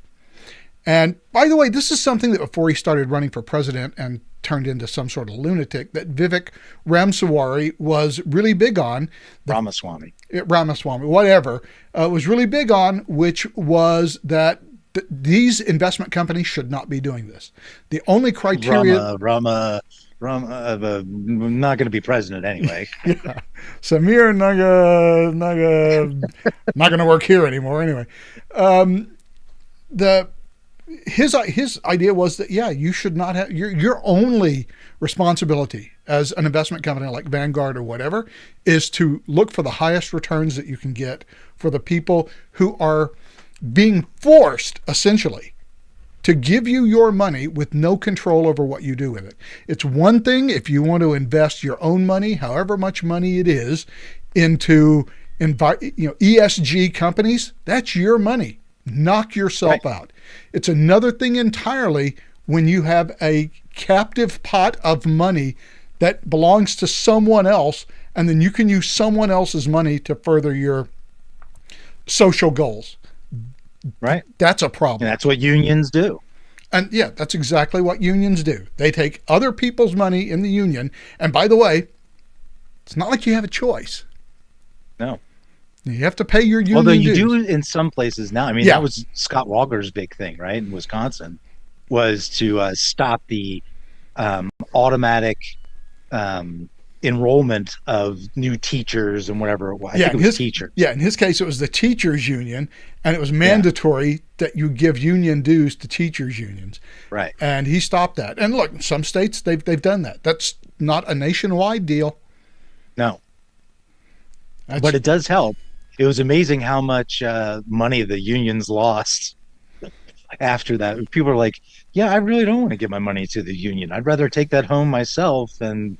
Speaker 1: And by the way, this is something that before he started running for president and turned into some sort of lunatic, that Vivek Ramaswamy was really big on.
Speaker 2: Ramaswamy,
Speaker 1: whatever, was really big on, which was that these investment companies should not be doing this. The only criteria...
Speaker 2: Rama, not going to be president anyway.
Speaker 1: Yeah. Samir not going to work here anymore anyway. His idea was that, you should not have your only responsibility as an investment company like Vanguard or whatever is to look for the highest returns that you can get for the people who are being forced essentially to give you your money with no control over what you do with it. It's one thing if you want to invest your own money, however much money it is, into ESG companies. That's your money. Knock yourself out. It's another thing entirely when you have a captive pot of money that belongs to someone else, and then you can use someone else's money to further your social goals.
Speaker 2: Right.
Speaker 1: That's a problem.
Speaker 2: And that's what unions do.
Speaker 1: And that's exactly what unions do. They take other people's money in the union. And by the way, it's not like you have a choice.
Speaker 2: No.
Speaker 1: You have to pay your union
Speaker 2: Although you
Speaker 1: dues.
Speaker 2: do in some places now. I mean, that was Scott Walker's big thing, right? In Wisconsin, was to stop the automatic enrollment of new teachers and whatever it was. I think it was teachers.
Speaker 1: Yeah, in his case, it was the teachers union, and it was mandatory that you give union dues to teachers unions.
Speaker 2: Right.
Speaker 1: And he stopped that. And look, in some states, they've done that. That's not a nationwide deal.
Speaker 2: No. But it does help. It was amazing how much money the unions lost after that. People are like, I really don't want to give my money to the union. I'd rather take that home myself and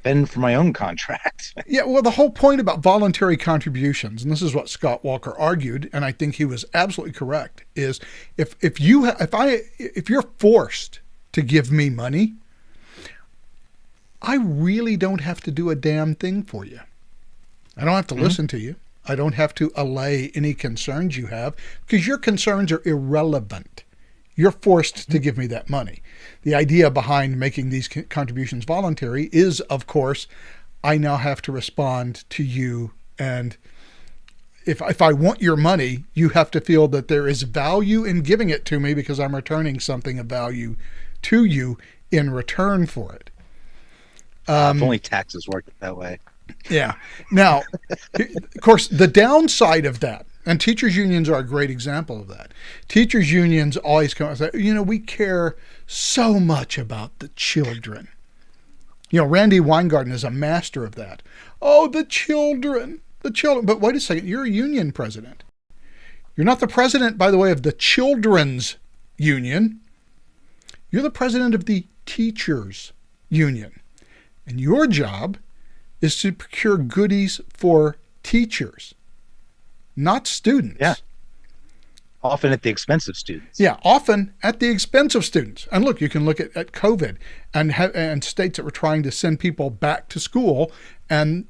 Speaker 2: spend for my own contract.
Speaker 1: Yeah, well, the whole point about voluntary contributions, and this is what Scott Walker argued, and I think he was absolutely correct, is if you're forced to give me money, I really don't have to do a damn thing for you. I don't have to listen to you. I don't have to allay any concerns you have because your concerns are irrelevant. You're forced to give me that money. The idea behind making these contributions voluntary is, of course, I now have to respond to you. And if I want your money, you have to feel that there is value in giving it to me because I'm returning something of value to you in return for it.
Speaker 2: If only taxes worked that way.
Speaker 1: Yeah. Now, of course, the downside of that, and teachers unions are a great example of that. Teachers unions always come and say, we care so much about the children. Randy Weingarten is a master of that. Oh, the children. But wait a second, you're a union president. You're not the president, by the way, of the children's union. You're the president of the teachers' union. And your job is to procure goodies for teachers, not students.
Speaker 2: Yeah. Often at the expense of students.
Speaker 1: Yeah, often at the expense of students. And look, you can look at COVID and states that were trying to send people back to school, and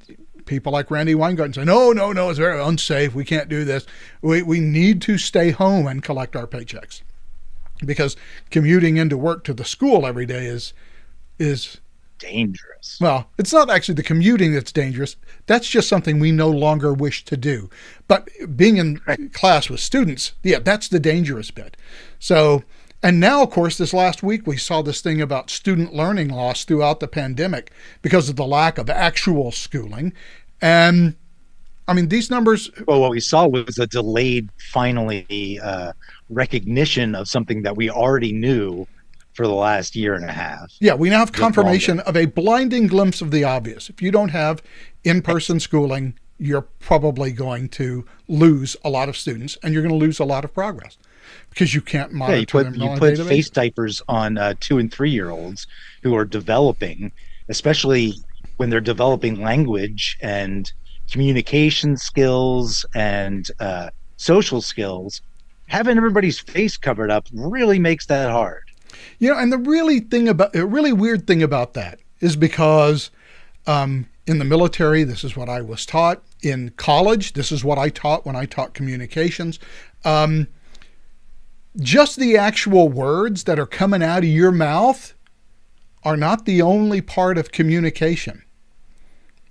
Speaker 1: people like Randy Weingarten say, no, it's very unsafe. We can't do this. We need to stay home and collect our paychecks, because commuting into work to the school every day is
Speaker 2: dangerous.
Speaker 1: Well, it's not actually the commuting that's dangerous. That's just something we no longer wish to do. But being in class with students, yeah, that's the dangerous bit. So, and now, of course, this last week we saw this thing about student learning loss throughout the pandemic because of the lack of actual schooling. And I mean, these numbers.
Speaker 2: Well, what we saw was a delayed, finally, recognition of something that we already knew for the last year and a half.
Speaker 1: Yeah, we now have confirmation of a blinding glimpse of the obvious. If you don't have in-person schooling, you're probably going to lose a lot of students, and you're going to lose a lot of progress because you can't monitor them.
Speaker 2: You put face diapers on 2 and 3 year olds who are developing, especially when they're developing language and communication skills and social skills. Having everybody's face covered up really makes that hard.
Speaker 1: You know, and the really weird thing about that is because in the military, this is what I was taught. In college, this is what I taught when I taught communications. Just the actual words that are coming out of your mouth are not the only part of communication,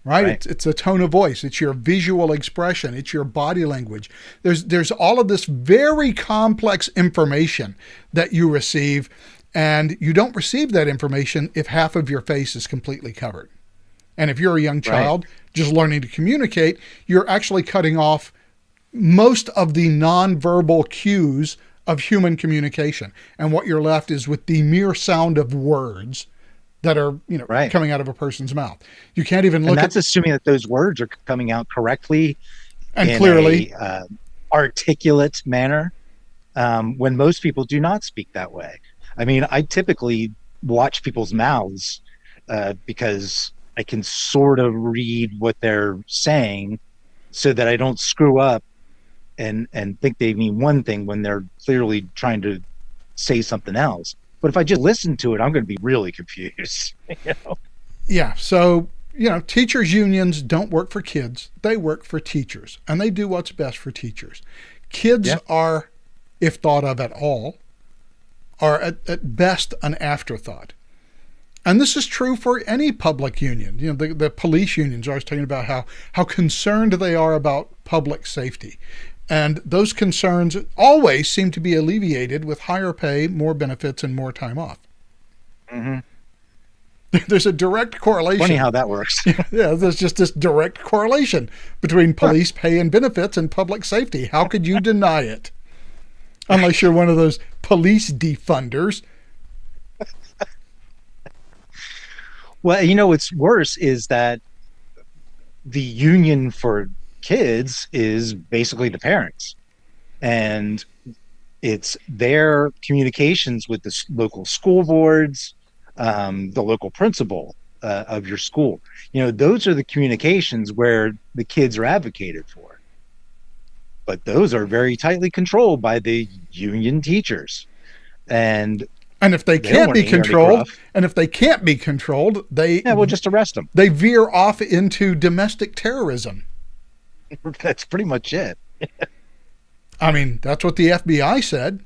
Speaker 1: right? It's a tone of voice. It's your visual expression. It's your body language. There's all of this very complex information that you receive, and you don't receive that information if half of your face is completely covered. And if you're a young child just learning to communicate, you're actually cutting off most of the nonverbal cues of human communication. And what you're left is with the mere sound of words that are, coming out of a person's mouth. You can't even look
Speaker 2: at... And that's assuming that those words are coming out correctly
Speaker 1: and clearly.
Speaker 2: Articulate manner, when most people do not speak that way. I mean, I typically watch people's mouths because I can sort of read what they're saying so that I don't screw up and think they mean one thing when they're clearly trying to say something else. But if I just listen to it, I'm going to be really confused.
Speaker 1: Yeah. So, teachers' unions don't work for kids. They work for teachers, and they do what's best for teachers. Kids are, if thought of at all, are at best an afterthought. And this is true for any public union. The police unions are always talking about how concerned they are about public safety. And those concerns always seem to be alleviated with higher pay, more benefits, and more time off.
Speaker 2: Mm-hmm.
Speaker 1: There's a direct correlation.
Speaker 2: Funny how that works.
Speaker 1: Yeah, there's just this direct correlation between police pay and benefits and public safety. How could you deny it? Unless you're one of those police defunders.
Speaker 2: Well, what's worse is that the union for kids is basically the parents, and it's their communications with the local school boards, the local principal of your school. Those are the communications where the kids are advocated for, but those are very tightly controlled by the union teachers. And
Speaker 1: if they can't be controlled,
Speaker 2: we'll just arrest them.
Speaker 1: They veer off into domestic terrorism.
Speaker 2: That's pretty much it.
Speaker 1: I mean, that's what the FBI said.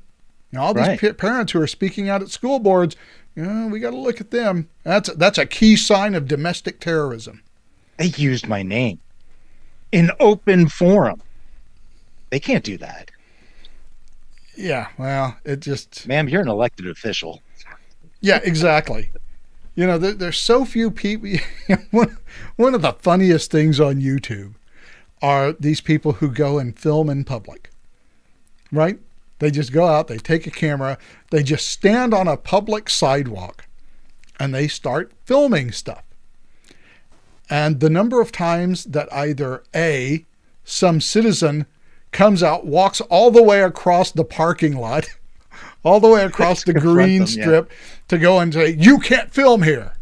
Speaker 1: All these parents who are speaking out at school boards, we got to look at them. That's a key sign of domestic terrorism.
Speaker 2: They used my name in open forum. They can't do that.
Speaker 1: Yeah, well, it just...
Speaker 2: Ma'am, you're an elected official.
Speaker 1: Yeah, exactly. There's so few people... One of the funniest things on YouTube are these people who go and film in public, right? They just go out, they take a camera, they just stand on a public sidewalk, and they start filming stuff. And the number of times that either A, some citizen comes out, walks all the way across the parking lot, all the way across the green strip to go and say, "You can't film here.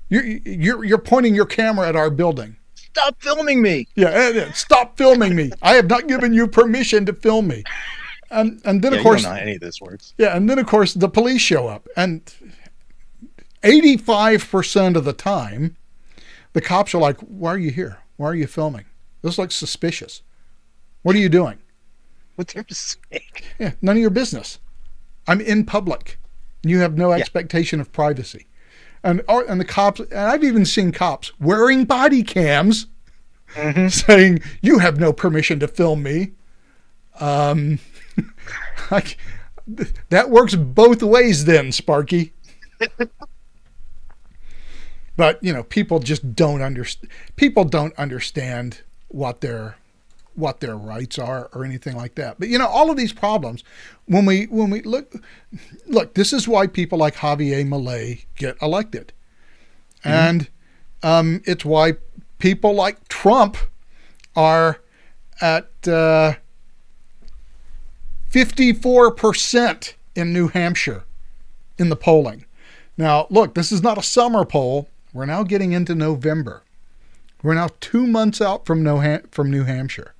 Speaker 1: You're pointing your camera at our building.
Speaker 2: Stop filming me."
Speaker 1: Yeah, stop filming me. I have not given you permission to film me. And then of course,
Speaker 2: you don't know how any of this works.
Speaker 1: Yeah, and then of course the police show up, and 85% of the time, the cops are like, "Why are you here? Why are you filming? This looks suspicious. What are you doing?"
Speaker 2: What's your mistake?
Speaker 1: Yeah, none of your business. I'm in public. You have no expectation of privacy. And the cops, and I've even seen cops wearing body cams saying, "You have no permission to film me." That works both ways then, Sparky. But, people just don't understand. People don't understand what their rights are or anything like that. But, all of these problems, when we look, this is why people like Javier Milei get elected. And it's why people like Trump are at 54% in New Hampshire in the polling. Now, look, this is not a summer poll. We're now getting into November. We're now 2 months out from New Hampshire.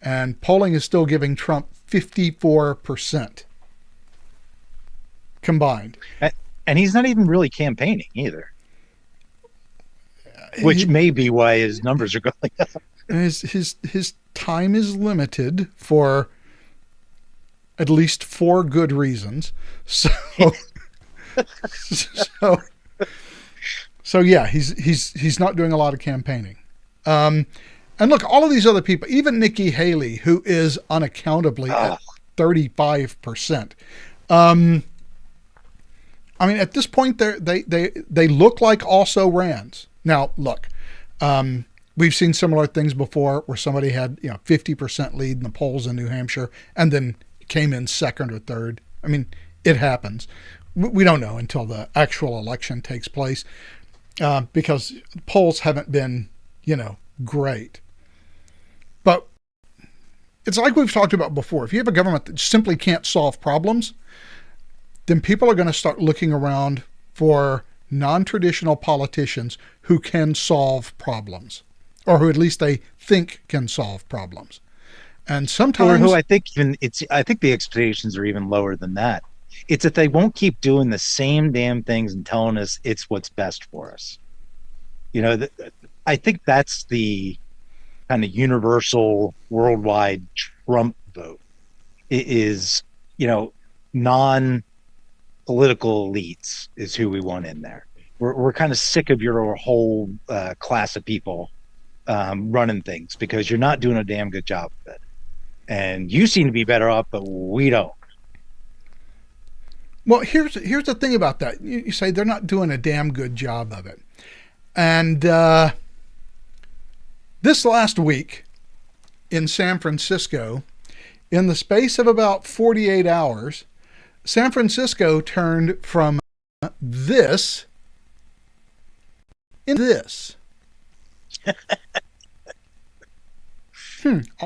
Speaker 1: And polling is still giving Trump 54% combined.
Speaker 2: And he's not even really campaigning either. Which may be why his numbers are going up.
Speaker 1: His time is limited for at least 4 good reasons. So yeah, he's not doing a lot of campaigning. And look, all of these other people, even Nikki Haley, who is unaccountably at 35%. At this point, they look like also-rans. Now, look, we've seen similar things before where somebody had 50% lead in the polls in New Hampshire and then came in second or third. It happens. We don't know until the actual election takes place because polls haven't been, great. But it's like we've talked about before. If you have a government that simply can't solve problems, then people are going to start looking around for non-traditional politicians who can solve problems, or who at least they think can solve problems. And sometimes,
Speaker 2: or who I think the expectations are even lower than that. It's that they won't keep doing the same damn things and telling us it's what's best for us. I think that's the kind of universal worldwide Trump vote. It is, non-political elites is who we want in there. We're kind of sick of your whole class of people running things because you're not doing a damn good job of it. And you seem to be better off, but we don't.
Speaker 1: Well, here's the thing about that. You say they're not doing a damn good job of it. And this last week in San Francisco, in the space of about 48 hours, San Francisco turned from this into this.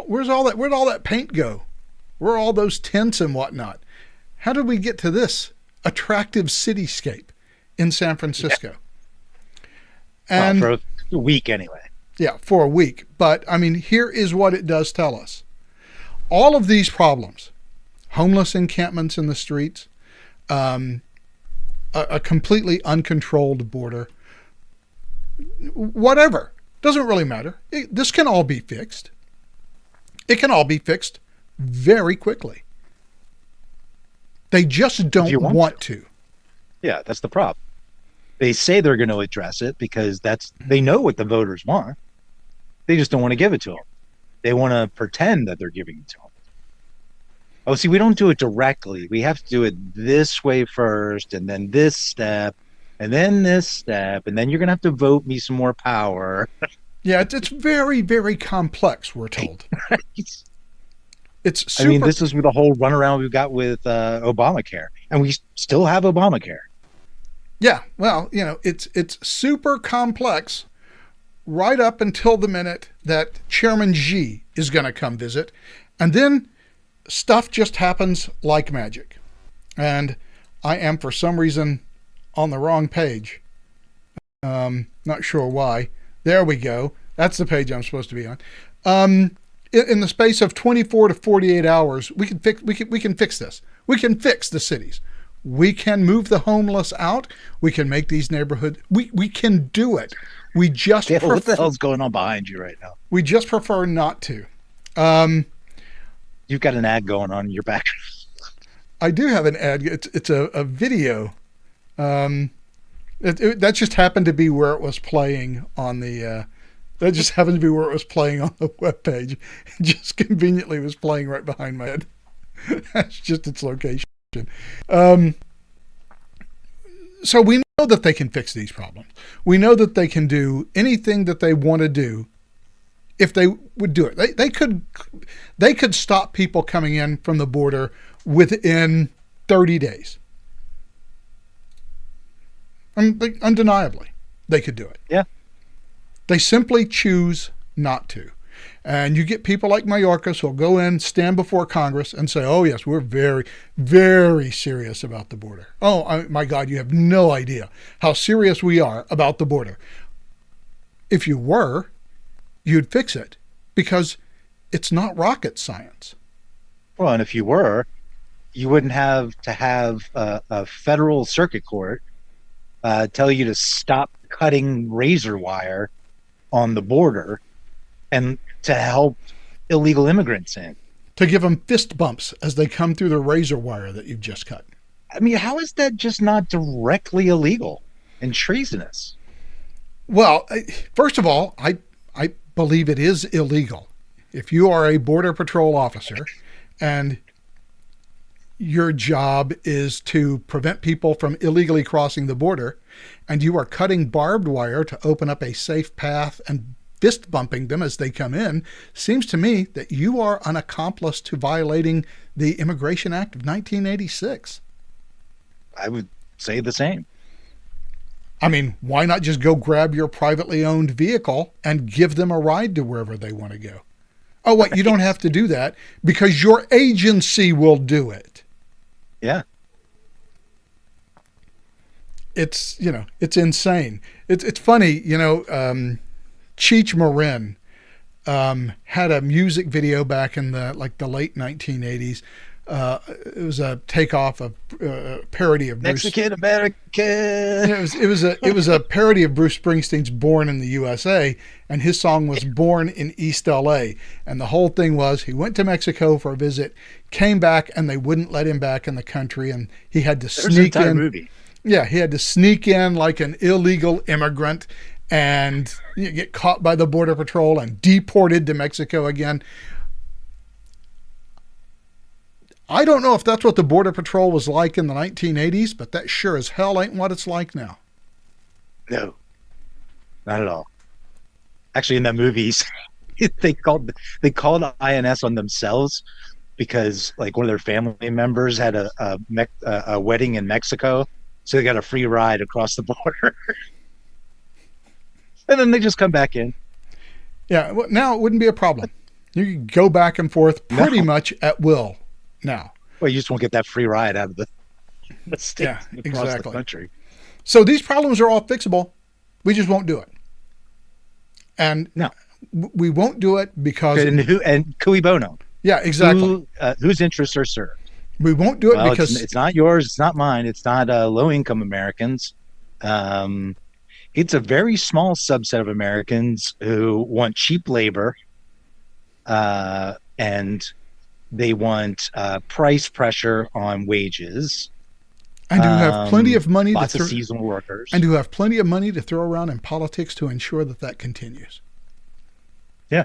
Speaker 1: Where'd all that paint go? Where are all those tents and whatnot? How did we get to this attractive cityscape in San Francisco?
Speaker 2: Yeah.
Speaker 1: And
Speaker 2: for a week anyway.
Speaker 1: Yeah, for a week. But here is what it does tell us. All of these problems, homeless encampments in the streets, a completely uncontrolled border, whatever, doesn't really matter. This can all be fixed. It can all be fixed very quickly. They just don't want to.
Speaker 2: Yeah, that's the problem. They say they're going to address it because they know what the voters want. They just don't want to give it to them. They want to pretend that they're giving it to them. Oh, see, we don't do it directly. We have to do it this way first, and then this step, and then this step, and then you're going to have to vote me some more power.
Speaker 1: Yeah, it's very, very complex, we're told. It's super.
Speaker 2: This is the whole runaround we've got with Obamacare, and we still have Obamacare.
Speaker 1: Yeah, well, it's super complex right up until the minute that Chairman Xi is going to come visit And then stuff just happens like magic. And I am, for some reason, on the wrong page. Not sure why. There we go. That's the page I'm supposed to be on. In the space of 24 to 48 hours, we can fix this. We can fix the cities. We can move the homeless out. We can make these neighborhoods. We can do it. We just
Speaker 2: what the hell's going on behind you right now?
Speaker 1: We just prefer not to.
Speaker 2: You've got an ad going on in your background.
Speaker 1: I do have an ad. It's a video. That just happened to be where it was playing on the. That just happened to be where it was playing on the webpage. It just conveniently was playing right behind my head. That's just its location. So we know that they can fix these problems. We know that they can do anything that they want to do if they would do it. They could stop people coming in from the border within 30 days. Undeniably, they could do it.
Speaker 2: Yeah.
Speaker 1: They simply choose not to. And you get people like Mayorkas who'll go in, stand before Congress and say, oh, yes, we're very, very serious about the border. Oh, my God, you have no idea how serious we are about the border. If you were, you'd fix it because it's not rocket science.
Speaker 2: Well, and if you were, you wouldn't have to have a federal circuit court tell you to stop cutting razor wire on the border and to help illegal immigrants in.
Speaker 1: To give them fist bumps as they come through the razor wire that you've just cut.
Speaker 2: I mean, how is that just not directly illegal and treasonous?
Speaker 1: Well, first of all, I believe it is illegal. If you are a Border Patrol officer and your job is to prevent people from illegally crossing the border, and you are cutting barbed wire to open up a safe path and fist bumping them as they come in, seems to me that you are an accomplice to violating the Immigration Act of 1986.
Speaker 2: I would say the same.
Speaker 1: I mean, why not just go grab your privately owned vehicle and give them a ride to wherever they want to go? Oh, wait, you don't have to do that because your agency will do it.
Speaker 2: Yeah.
Speaker 1: It's insane. It's funny, Cheech Marin had a music video back in the late 1980s. It was a takeoff of parody of
Speaker 2: Mexican American.
Speaker 1: It was a parody of Bruce Springsteen's "Born in the USA," and his song was "Born in East LA." And the whole thing was he went to Mexico for a visit, came back, and they wouldn't let him back in the country, and he had to sneak in.
Speaker 2: Movie.
Speaker 1: Yeah, he had to sneak in like an illegal immigrant and get caught by the Border Patrol and deported to Mexico again. I don't know if that's what the Border Patrol was like in the 1980s, but that sure as hell ain't what it's like now.
Speaker 2: No, not at all. Actually, in that movie, they called INS on themselves because like one of their family members had a wedding in Mexico, so they got a free ride across the border. And then they just come back in.
Speaker 1: Yeah, well, now it wouldn't be a problem. You could go back and forth pretty much at will now.
Speaker 2: Well, you just won't get that free ride out of the state across
Speaker 1: exactly.
Speaker 2: the country.
Speaker 1: So these problems are all fixable. We just won't do it. And
Speaker 2: no,
Speaker 1: we won't do it because...
Speaker 2: And cui bono.
Speaker 1: Yeah, exactly.
Speaker 2: Whose interests are served?
Speaker 1: We won't do it because...
Speaker 2: It's not yours. It's not mine. It's not low-income Americans. It's a very small subset of Americans who want cheap labor and they want price pressure on wages.
Speaker 1: And who have plenty of money
Speaker 2: of seasonal workers.
Speaker 1: And who have plenty of money to throw around in politics to ensure that continues.
Speaker 2: Yeah.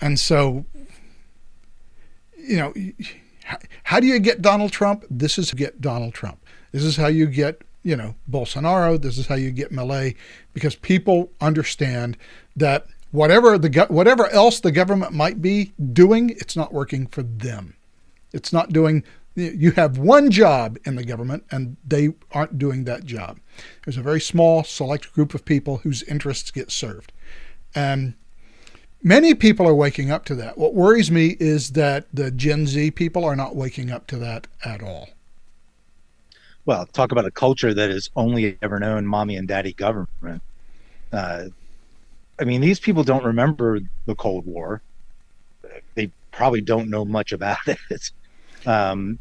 Speaker 1: And so, how do you get Donald Trump? This is how you get Donald Trump. This is how you get, Bolsonaro. This is how you get Milei, because people understand that whatever else the government might be doing, it's not working for them. It's not doing. You have one job in the government, and they aren't doing that job. There's a very small select group of people whose interests get served. And Many people are waking up to that. What worries me is that the Gen Z people are not waking up to that at all.
Speaker 2: Well, talk about a culture that has only ever known mommy and daddy government. Uh, I mean, these people don't remember the Cold War. They probably don't know much about it.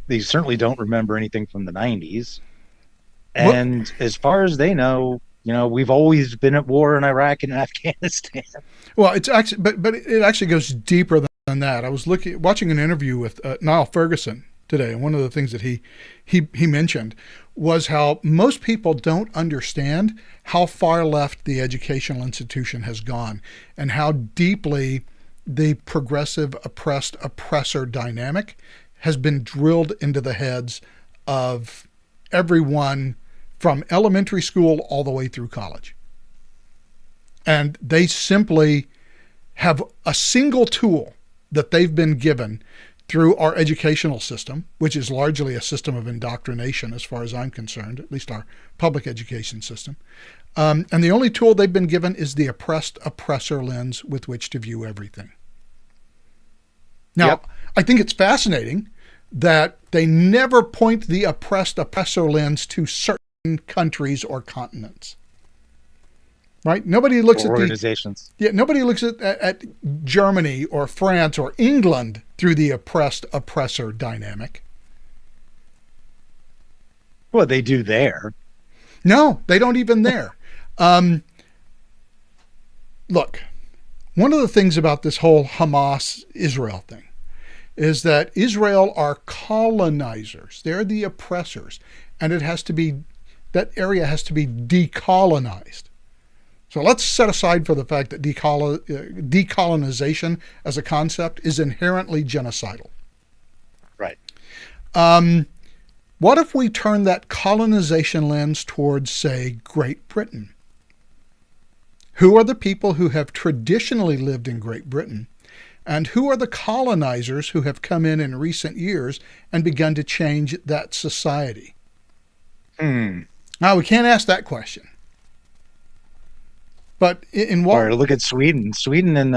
Speaker 2: They certainly don't remember anything from the 90s.
Speaker 1: What?
Speaker 2: And as far as they know, we've always been at war in Iraq and Afghanistan.
Speaker 1: Well, it's actually, but it actually goes deeper than that. I was watching an interview with Niall Ferguson today, and one of the things that he mentioned was how most people don't understand how far left the educational institution has gone, and how deeply the progressive oppressed oppressor dynamic has been drilled into the heads of everyone from elementary school all the way through college. And they simply have a single tool that they've been given through our educational system, which is largely a system of indoctrination as far as I'm concerned, at least our public education system. And the only tool they've been given is the oppressed oppressor lens with which to view everything. Now,
Speaker 2: Yep.
Speaker 1: I think it's fascinating that they never point the oppressed oppressor lens to certain countries or continents. Right? Nobody looks at
Speaker 2: Organizations.
Speaker 1: nobody looks at Germany or France or England through the oppressed oppressor dynamic.
Speaker 2: Well, they do there.
Speaker 1: No, they don't even there. Look, one of the things about this whole Hamas-Israel thing is that Israel are colonizers. They're the oppressors, and that area has to be decolonized. So let's set aside for the fact that decolonization as a concept is inherently genocidal.
Speaker 2: Right.
Speaker 1: What if we turn that colonization lens towards, say, Great Britain? Who are the people who have traditionally lived in Great Britain? And who are the colonizers who have come in recent years and begun to change that society? Now, we can't ask that question. But in what?
Speaker 2: Or look at Sweden. Sweden and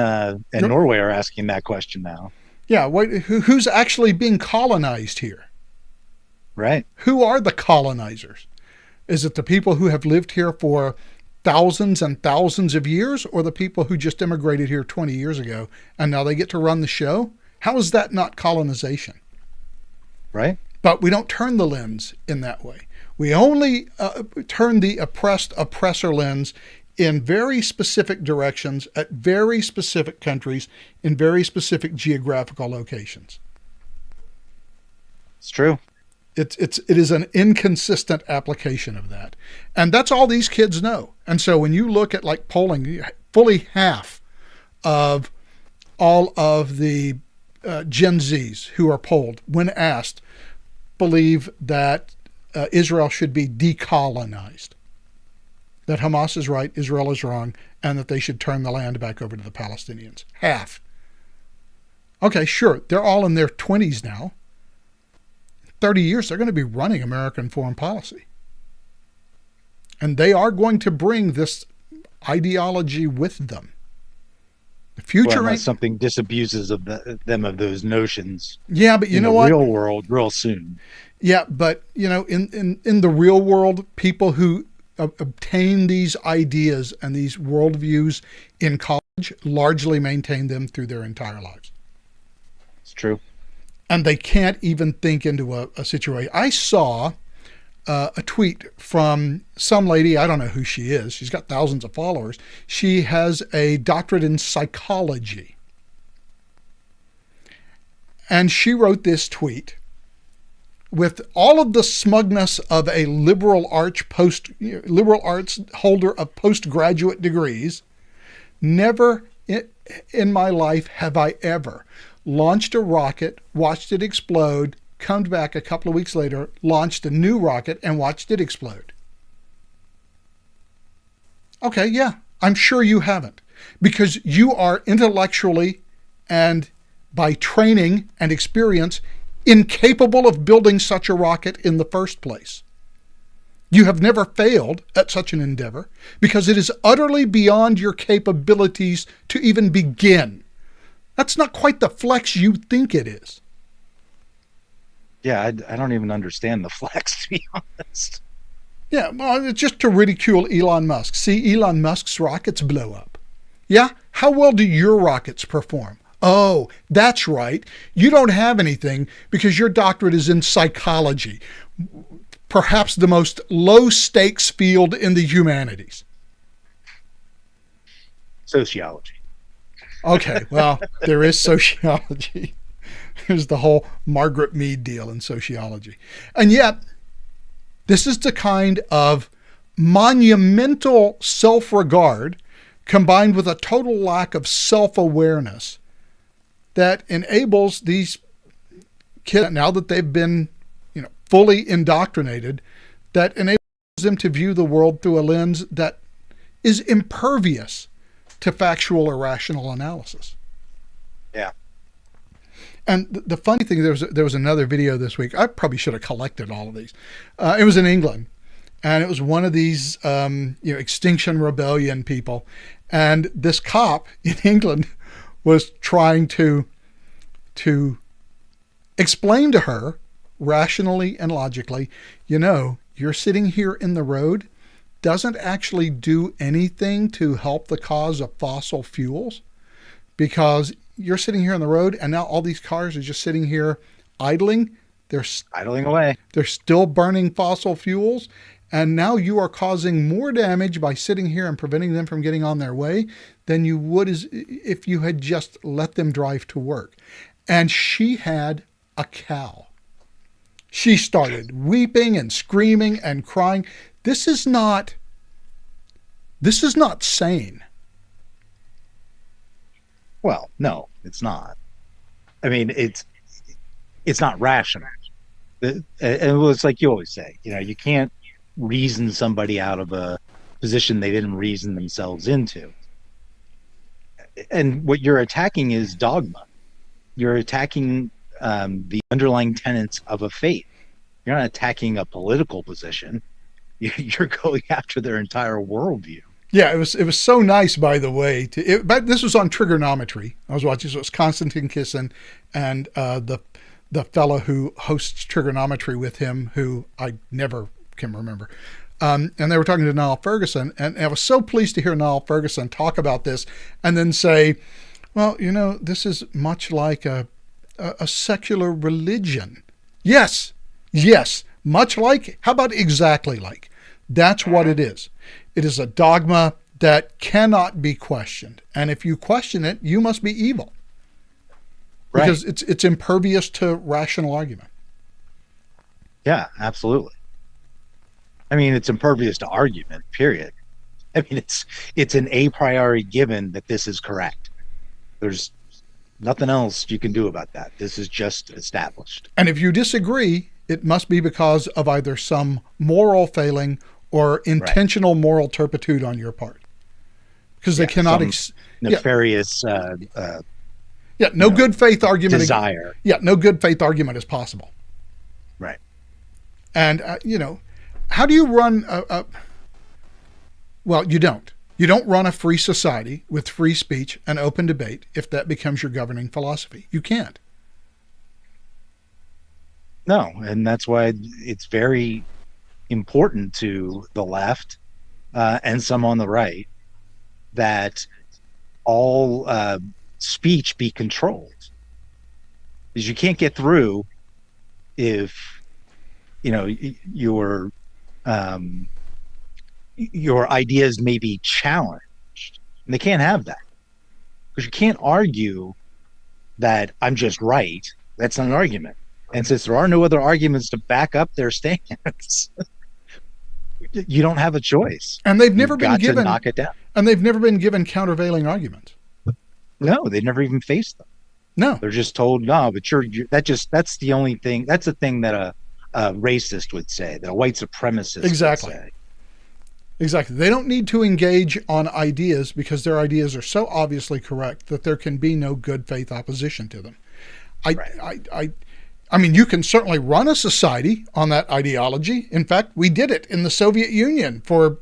Speaker 2: Norway are asking that question now.
Speaker 1: Yeah, who's actually being colonized here?
Speaker 2: Right.
Speaker 1: Who are the colonizers? Is it the people who have lived here for thousands and thousands of years, or the people who just immigrated here 20 years ago and now they get to run the show? How is that not colonization?
Speaker 2: Right.
Speaker 1: But we don't turn the lens in that way. We only turn the oppressed oppressor lens in very specific directions at very specific countries in very specific geographical locations.
Speaker 2: It's true.
Speaker 1: It is an inconsistent application of that. And that's all these kids know. And so when you look at like polling, fully half of all of the Gen Zs who are polled, when asked, believe that Israel should be decolonized. That Hamas is right, Israel is wrong, and that they should turn the land back over to the Palestinians. Half. Okay, sure, they're all in their 20s now. 30 years, they're going to be running American foreign policy. And they are going to bring this ideology with them. The future
Speaker 2: unless something disabuses of them of those notions.
Speaker 1: Yeah, but you know what?
Speaker 2: In the real world, real soon.
Speaker 1: Yeah, but in the real world, people who obtain these ideas and these worldviews in college largely maintain them through their entire lives.
Speaker 2: It's true.
Speaker 1: And they can't even think into a situation. I saw a tweet from some lady, I don't know who she is. She's got thousands of followers. She has a doctorate in psychology. And she wrote this tweet with all of the smugness of a liberal arts holder of postgraduate degrees. Never in my life have I ever launched a rocket, watched it explode, come back a couple of weeks later, launched a new rocket, and watched it explode. Okay, yeah, I'm sure you haven't, because you are intellectually and by training and experience incapable of building such a rocket in the first place. You have never failed at such an endeavor because it is utterly beyond your capabilities to even begin. That's not quite the flex you think it is.
Speaker 2: Yeah, I don't even understand the flex, to be honest.
Speaker 1: Yeah, well, it's just to ridicule Elon Musk. See Elon Musk's rockets blow up. Yeah? How well do your rockets perform? Oh, that's right. You don't have anything because your doctorate is in psychology, perhaps the most low-stakes field in the humanities.
Speaker 2: Sociology.
Speaker 1: Okay, well, there is sociology. There's the whole Margaret Mead deal in sociology. And yet, this is the kind of monumental self-regard combined with a total lack of self-awareness that enables these kids, now that they've been, fully indoctrinated, that enables them to view the world through a lens that is impervious to factual or rational analysis.
Speaker 2: Yeah.
Speaker 1: And the funny thing, there was another video this week. I probably should have collected all of these. It was in England, and it was one of these Extinction Rebellion people, and this cop in England was trying to explain to her rationally and logically, you're sitting here in the road doesn't actually do anything to help the cause of fossil fuels, because you're sitting here on the road and now all these cars are just sitting here idling. They're
Speaker 2: idling away.
Speaker 1: They're still burning fossil fuels. And now you are causing more damage by sitting here and preventing them from getting on their way than you would if you had just let them drive to work. And she had a cow. She started weeping and screaming and crying. This is not sane.
Speaker 2: Well, no, it's not. I mean, it's not rational. And it was like you always say, you can't reason somebody out of a position they didn't reason themselves into. And what you're attacking is dogma. You're attacking the underlying tenets of a faith. You're not attacking a political position. You're going after their entire worldview.
Speaker 1: Yeah, it was so nice, by the way. But this was on trigonometry. I was watching. So it was Konstantin Kissin and the fellow who hosts trigonometry with him, who I never can remember. And they were talking to Niall Ferguson, and I was so pleased to hear Niall Ferguson talk about this, and then say, "Well, this is much like a secular religion." Yes, much like. How about exactly like? That's what it is. It is a dogma that cannot be questioned. And if you question it, you must be evil.
Speaker 2: Right.
Speaker 1: Because it's impervious to rational argument.
Speaker 2: Yeah, absolutely. I mean, it's impervious to argument, period. I mean, it's an a priori given that this is correct. There's nothing else you can do about that. This is just established.
Speaker 1: And if you disagree, it must be because of either some moral failing or intentional moral turpitude on your part, because they cannot
Speaker 2: nefarious
Speaker 1: no good faith argument
Speaker 2: desire.
Speaker 1: No good faith argument is possible.
Speaker 2: Right.
Speaker 1: And how do you run well, you don't run a free society with free speech and open debate if that becomes your governing philosophy. You can't.
Speaker 2: No, and that's why it's very important to the left and some on the right that all speech be controlled, because you can't get through if your ideas may be challenged, and they can't have that, because you can't argue that I'm just right. That's not an argument. And since there are no other arguments to back up their stance, you don't have a choice.
Speaker 1: And they've never been
Speaker 2: given to knock it down.
Speaker 1: And they've never been given countervailing arguments.
Speaker 2: No, they've never even faced them.
Speaker 1: No,
Speaker 2: they're just told, no, but that's the only thing. That's the thing that a racist would say, that a white supremacist would say.
Speaker 1: Exactly. They don't need to engage on ideas because their ideas are so obviously correct that there can be no good faith opposition to them. I mean, you can certainly run a society on that ideology. In fact, we did it in the Soviet Union for,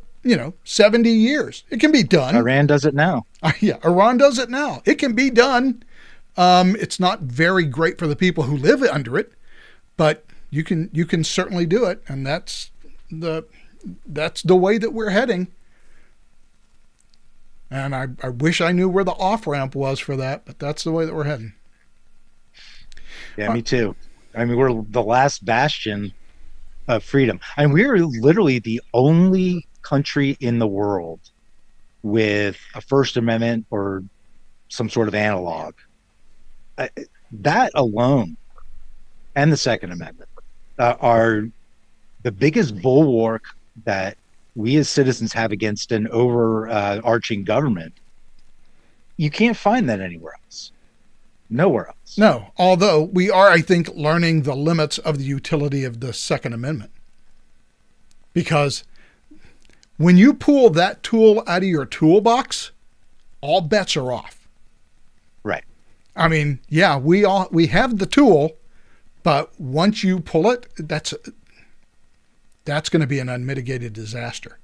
Speaker 1: 70 years. It can be done.
Speaker 2: Iran does it now.
Speaker 1: Yeah, Iran does it now. It can be done. It's not very great for the people who live under it, but you can certainly do it, and that's the way that we're heading. And I wish I knew where the off-ramp was for that, but that's the way that we're heading.
Speaker 2: Yeah, me too. I mean, we're the last bastion of freedom. And we're literally the only country in the world with a First Amendment or some sort of analog. That alone and the Second Amendment are the biggest bulwark that we as citizens have against an overarching government. You can't find that anywhere else. Nowhere else.
Speaker 1: No, although we are, I think, learning the limits of the utility of the Second Amendment. Because when you pull that tool out of your toolbox, all bets are off.
Speaker 2: Right.
Speaker 1: I mean, yeah, we have the tool, but once you pull it, that's going to be an unmitigated disaster.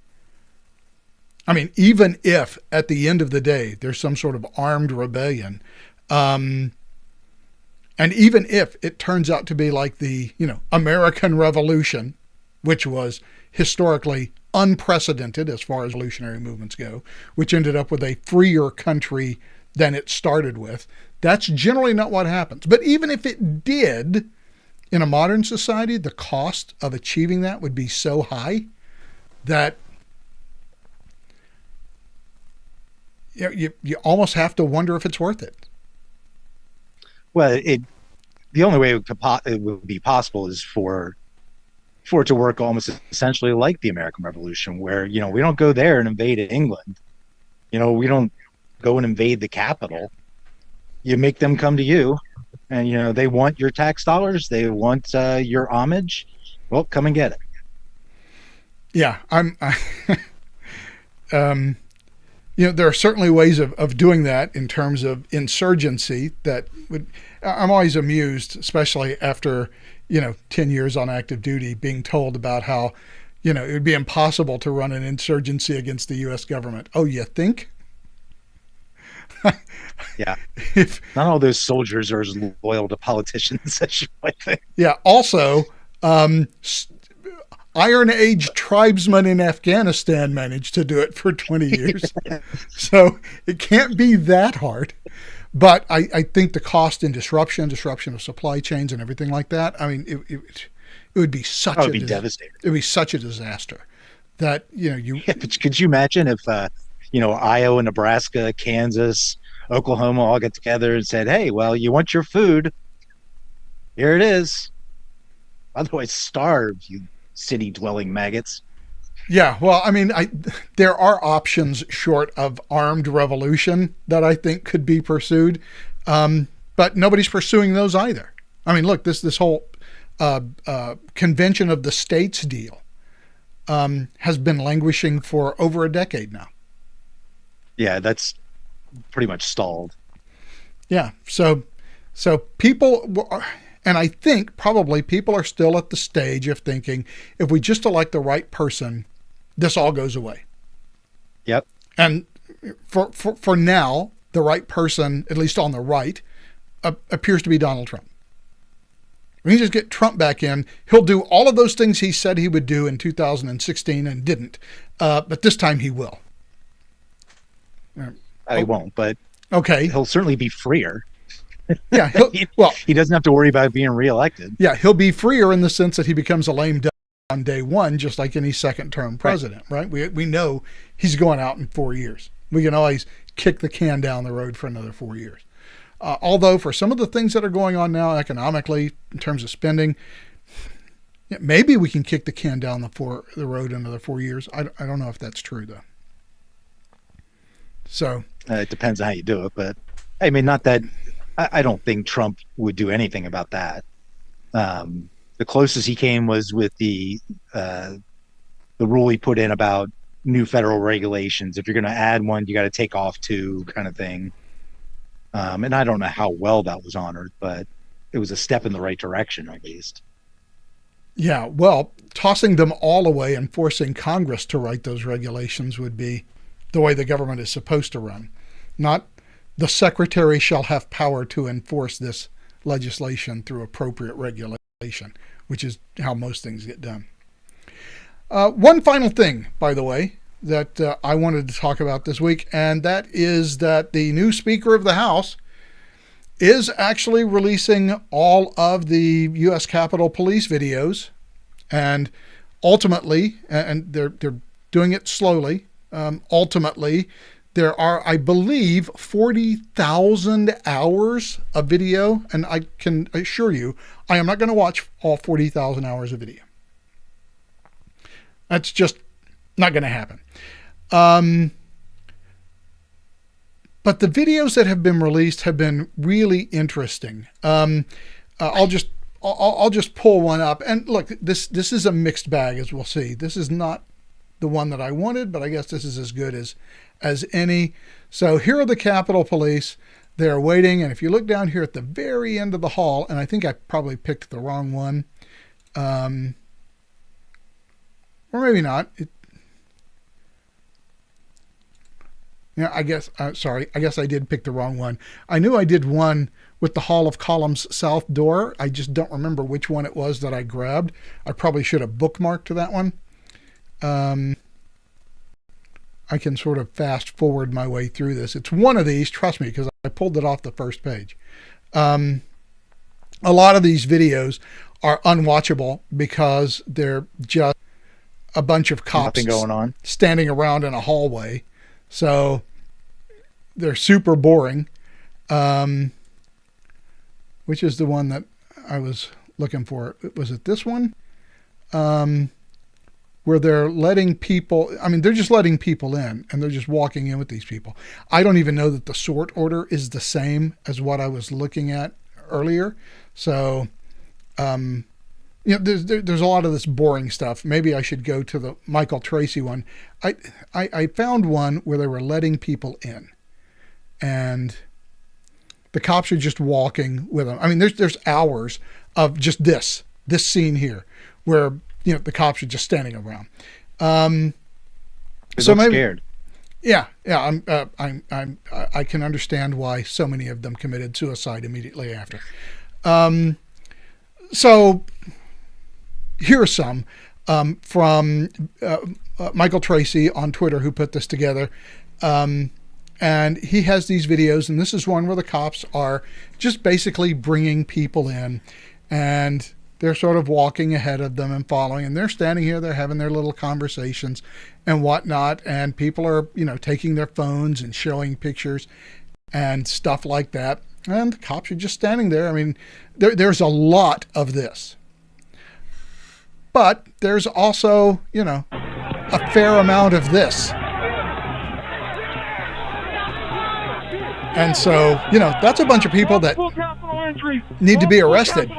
Speaker 1: I mean, even if at the end of the day there's some sort of armed rebellion, and even if it turns out to be like the, American Revolution, which was historically unprecedented as far as revolutionary movements go, which ended up with a freer country than it started with, that's generally not what happens. But even if it did, in a modern society, the cost of achieving that would be so high that you almost have to wonder if it's worth it.
Speaker 2: Well, the only way it would be possible is for it to work almost essentially like the American Revolution, where, we don't go there and invade England. We don't go and invade the capital. You make them come to you, and, they want your tax dollars. They want your homage. Well, come and get it.
Speaker 1: Yeah, there are certainly ways of doing that in terms of insurgency that would. I'm always amused, especially after, 10 years on active duty, being told about how, it would be impossible to run an insurgency against the U.S. government. Oh, you think?
Speaker 2: Yeah. Not all those soldiers are as loyal to politicians as you might think.
Speaker 1: Yeah. Also, Iron Age tribesmen in Afghanistan managed to do it for 20 years. So it can't be that hard. But I think the cost and disruption of supply chains and everything like that, I mean, it would be such
Speaker 2: devastating.
Speaker 1: It would be such a disaster that,
Speaker 2: Yeah, but could you imagine if, Iowa, Nebraska, Kansas, Oklahoma all get together and said, hey, well, you want your food? Here it is. Otherwise starve, you city-dwelling maggots.
Speaker 1: Yeah, well, I mean, there are options short of armed revolution that I think could be pursued, but nobody's pursuing those either. I mean, look, this whole convention of the states deal has been languishing for over a decade now.
Speaker 2: Yeah, that's pretty much stalled.
Speaker 1: Yeah, so people, and I think probably people are still at the stage of thinking, if we just elect the right person, this all goes away.
Speaker 2: Yep.
Speaker 1: And for now, the right person, at least on the right, appears to be Donald Trump. When you just get Trump back in, he'll do all of those things he said he would do in 2016 and didn't. But this time he will.
Speaker 2: He won't, but
Speaker 1: okay,
Speaker 2: he'll certainly be freer.
Speaker 1: Yeah,
Speaker 2: he doesn't have to worry about being reelected.
Speaker 1: Yeah, he'll be freer in the sense that he becomes a lame duck on day one, just like any second-term president, right? We know he's going out in 4 years. We can always kick the can down the road for another 4 years. Although for some of the things that are going on now economically, in terms of spending, maybe we can kick the can down the road another 4 years. I don't know if that's true, though. So
Speaker 2: it depends on how you do it, but I mean, not that I don't think Trump would do anything about that. The closest he came was with the rule he put in about new federal regulations. If you're going to add one, you got to take off two, kind of thing. And I don't know how well that was honored, but it was a step in the right direction, at least.
Speaker 1: Yeah, well, tossing them all away and forcing Congress to write those regulations would be the way the government is supposed to run. Not the secretary shall have power to enforce this legislation through appropriate regulation, which is how most things get done. One final thing, by the way, that I wanted to talk about this week, and that is that the new Speaker of the House is actually releasing all of the U.S. Capitol Police videos, and ultimately, and they're doing it slowly, ultimately, there are, I believe, 40,000 hours of video, and I can assure you, I am not going to watch all 40,000 hours of video. That's just not going to happen. But the videos that have been released have been really interesting. I'll just pull one up, and look, this is a mixed bag, as we'll see. This is not the one that I wanted, but I guess this is as good as any. So here are the Capitol Police. They're waiting, and if you look down here at the very end of the hall, and I think I probably picked the wrong one, or maybe not. Yeah, I guess I did pick the wrong one. I knew I did one with the Hall of Columns South door. I just don't remember which one it was that I grabbed. I probably should have bookmarked that one. I can sort of fast forward my way through this. It's one of these, trust me, because I pulled it off the first page. A lot of these videos are unwatchable because they're just a bunch of cops
Speaker 2: going on,
Speaker 1: standing around in a hallway. So they're super boring, which is the one that I was looking for. Was it this one? Where they're letting people, they're just letting people in, and they're just walking in with these people. I don't even know that the sort order is the same as what I was looking at earlier. So, there's a lot of this boring stuff. Maybe I should go to the Michael Tracy one. I found one where they were letting people in, and the cops are just walking with them. There's hours of just this scene here where, the cops are just standing around.
Speaker 2: So maybe scared.
Speaker 1: Yeah. I can understand why so many of them committed suicide immediately after. So here's some from Michael Tracy on Twitter, who put this together. And he has these videos, and this is one where the cops are just basically bringing people in, and they're sort of walking ahead of them and following, and they're standing here, they're having their little conversations and whatnot, and people are, taking their phones and showing pictures and stuff like that, and the cops are just standing there. There's a lot of this. But there's also, a fair amount of this. And so, that's a bunch of people that need to be arrested.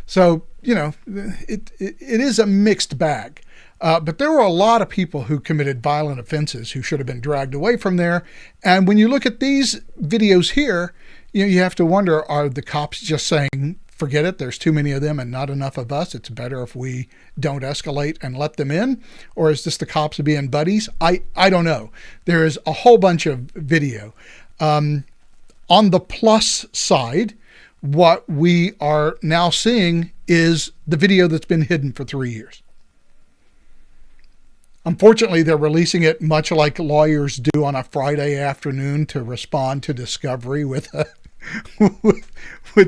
Speaker 1: So, it is a mixed bag. But there were a lot of people who committed violent offenses who should have been dragged away from there. And when you look at these videos here, you have to wonder, are the cops just saying, forget it, there's too many of them and not enough of us, it's better if we don't escalate and let them in? Or is this the cops being buddies? I don't know. There is a whole bunch of video. On the plus side, what we are now seeing is the video that's been hidden for 3 years. Unfortunately, they're releasing it much like lawyers do on a Friday afternoon to respond to discovery with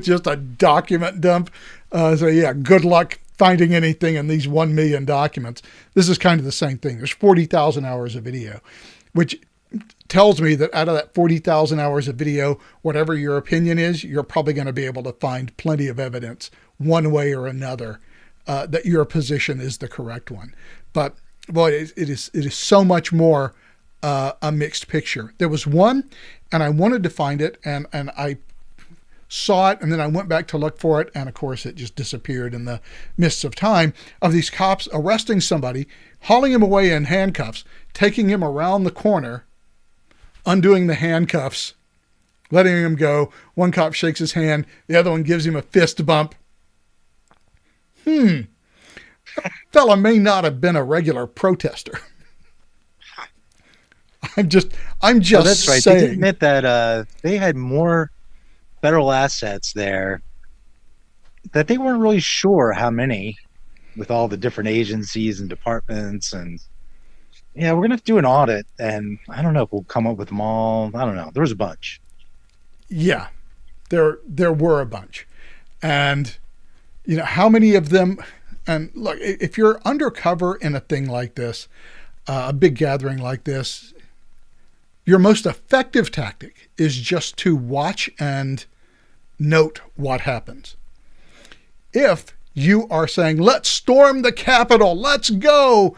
Speaker 1: just a document dump. So yeah, good luck finding anything in these 1 million documents. This is kind of the same thing. There's 40,000 hours of video, which tells me that out of that 40,000 hours of video, whatever your opinion is, you're probably going to be able to find plenty of evidence one way or another that your position is the correct one. But boy, it is so much more a mixed picture. There was one, and I wanted to find it, and I saw it, and then I went back to look for it, and of course it just disappeared in the mists of time, of these cops arresting somebody, hauling him away in handcuffs, taking him around the corner, undoing the handcuffs, letting him go. One cop shakes his hand. The other one gives him a fist bump. Fella may not have been a regular protester. I'm just
Speaker 2: that's right.
Speaker 1: saying.
Speaker 2: They did admit that they had more federal assets there, that they weren't really sure how many, with all the different agencies and departments. And yeah, we're gonna have to do an audit, and I don't know if we'll come up with them all. I don't know. There was a bunch.
Speaker 1: Yeah, there were a bunch, and how many of them. And look, if you're undercover in a thing like this, a big gathering like this, your most effective tactic is just to watch and note what happens. If you are saying, let's storm the Capitol, let's go,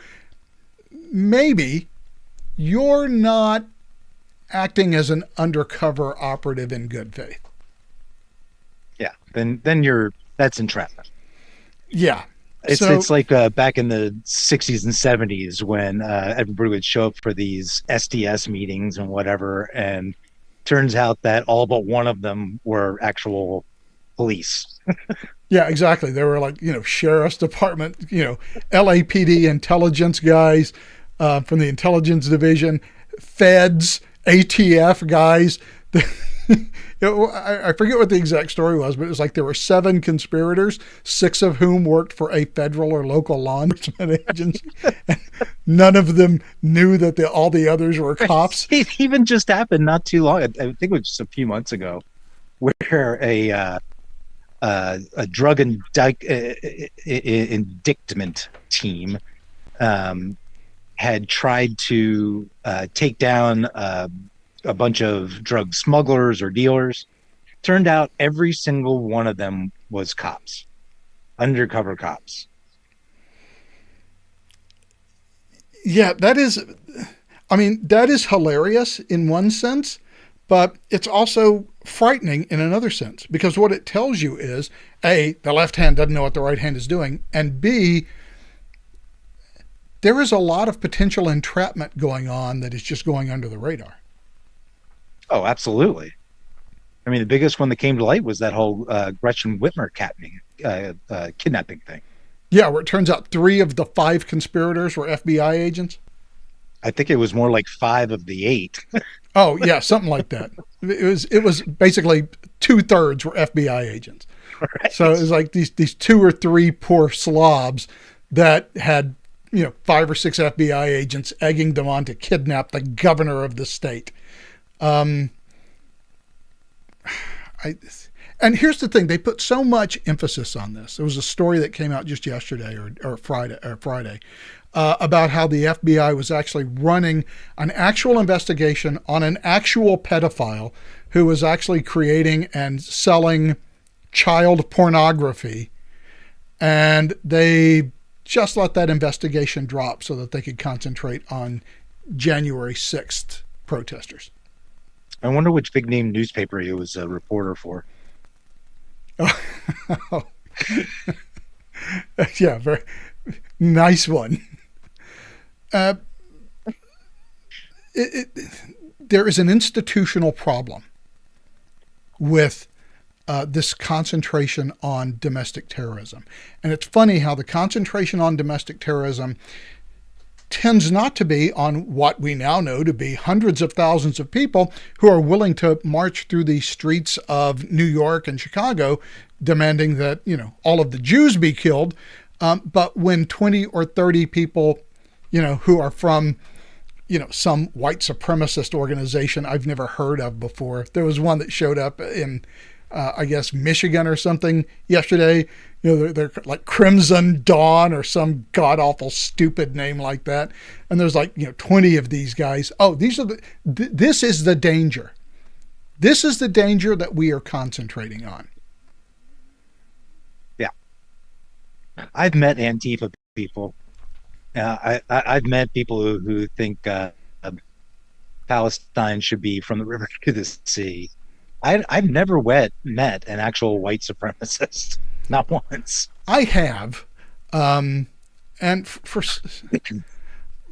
Speaker 1: maybe you're not acting as an undercover operative in good faith.
Speaker 2: Yeah, then that's entrapment.
Speaker 1: Yeah.
Speaker 2: It's like back in the 60s and 70s when everybody would show up for these SDS meetings and whatever, and turns out that all but one of them were actual police.
Speaker 1: Yeah, exactly. They were like, sheriff's department, LAPD intelligence guys from the intelligence division, feds, ATF guys. I forget what the exact story was, but it was like there were 7 conspirators, 6 of whom worked for a federal or local law enforcement agency. And none of them knew that all the others were cops.
Speaker 2: It even just happened not too long. I think it was just a few months ago, where a drug indictment team had tried to take down a bunch of drug smugglers or dealers. Turned out every single one of them was cops, undercover cops.
Speaker 1: Yeah, that is hilarious in one sense, but it's also frightening in another sense, because what it tells you is, A, the left hand doesn't know what the right hand is doing, and B, there is a lot of potential entrapment going on that is just going under the radar.
Speaker 2: Oh, absolutely. I mean, the biggest one that came to light was that whole Gretchen Whitmer kidnapping thing.
Speaker 1: Yeah, where it turns out 3 of the 5 conspirators were FBI agents.
Speaker 2: I think it was more like 5 of the 8.
Speaker 1: Oh, yeah, something like that. It was basically 2/3 were FBI agents. Right. So it was like these 2 or 3 poor slobs that had 5 or 6 FBI agents egging them on to kidnap the governor of the state. And here's the thing: they put so much emphasis on this. There was a story that came out just yesterday or Friday about how the FBI was actually running an actual investigation on an actual pedophile who was actually creating and selling child pornography, and they just let that investigation drop so that they could concentrate on January 6th protesters.
Speaker 2: I wonder which big name newspaper he was a reporter for.
Speaker 1: Oh. Yeah, very nice one. There is an institutional problem with this concentration on domestic terrorism. And it's funny how the concentration on domestic terrorism tends not to be on what we now know to be hundreds of thousands of people who are willing to march through the streets of New York and Chicago demanding that, all of the Jews be killed. But when 20 or 30 people, who are from, some white supremacist organization I've never heard of before. There was one that showed up in, I guess, Michigan or something yesterday. They're like Crimson Dawn or some god-awful stupid name like that. And there's 20 of these guys. Oh, this is the danger. This is the danger that we are concentrating on.
Speaker 2: Yeah. I've met Antifa people. I've met people who think Palestine should be from the river to the sea. I've never met an actual white supremacist. Not once.
Speaker 1: I have. And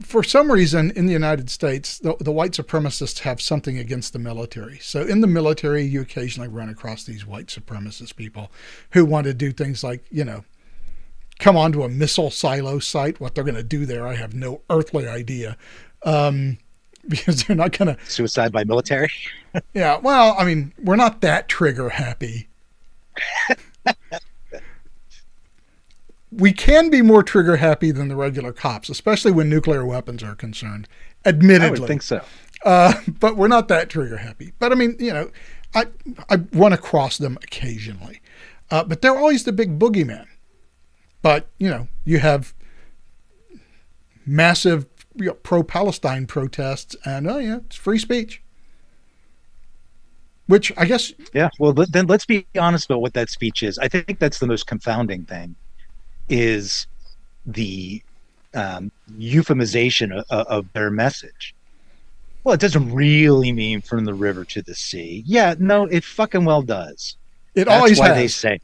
Speaker 1: for some reason in the United States, the white supremacists have something against the military. So in the military, you occasionally run across these white supremacist people who want to do things like, come onto a missile silo site. What they're going to do there, I have no earthly idea. Because they're not going to...
Speaker 2: Suicide by military?
Speaker 1: Yeah, well, I mean, we're not that trigger happy. We can be more trigger happy than the regular cops, especially when nuclear weapons are concerned, admittedly.
Speaker 2: I would think so.
Speaker 1: But we're not that trigger happy. But I mean, I run across them occasionally. But they're always the big boogeyman. But, you have massive pro-Palestine protests and, it's free speech. Which I guess...
Speaker 2: Yeah, well, then let's be honest about what that speech is. I think that's the most confounding thing, is the euphemization of their message. Well, it doesn't really mean from the river to the sea. Yeah, no, it fucking well does.
Speaker 1: That's always
Speaker 2: why
Speaker 1: has.
Speaker 2: They say.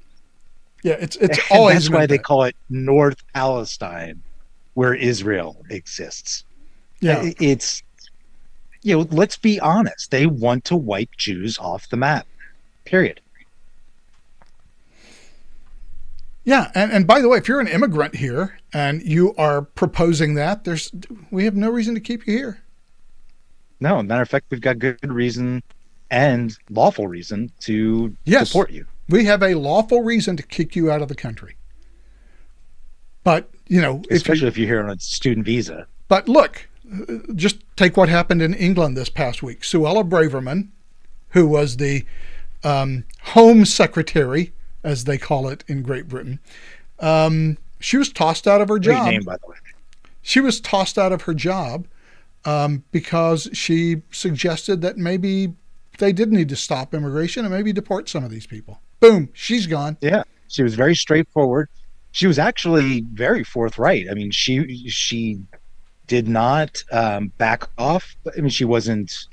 Speaker 1: Yeah, it's always.
Speaker 2: That's why they call it North Palestine, where Israel exists.
Speaker 1: Yeah,
Speaker 2: it's let's be honest. They want to wipe Jews off the map. Period.
Speaker 1: Yeah, and by the way, if you're an immigrant here and you are proposing that, we have no reason to keep you here.
Speaker 2: No, matter of fact, we've got good reason and lawful reason to support you.
Speaker 1: We have a lawful reason to kick you out of the country. But,
Speaker 2: especially if you're here on a student visa.
Speaker 1: But look, just take what happened in England this past week. Suella Braverman, who was the Home Secretary, as they call it in Great Britain, she was tossed out of her job.
Speaker 2: Great name, by the way.
Speaker 1: She was tossed out of her job because she suggested that maybe they did need to stop immigration and maybe deport some of these people. Boom, she's gone.
Speaker 2: Yeah, she was very straightforward. She was actually very forthright. I mean, she did not back off. I mean, she wasn't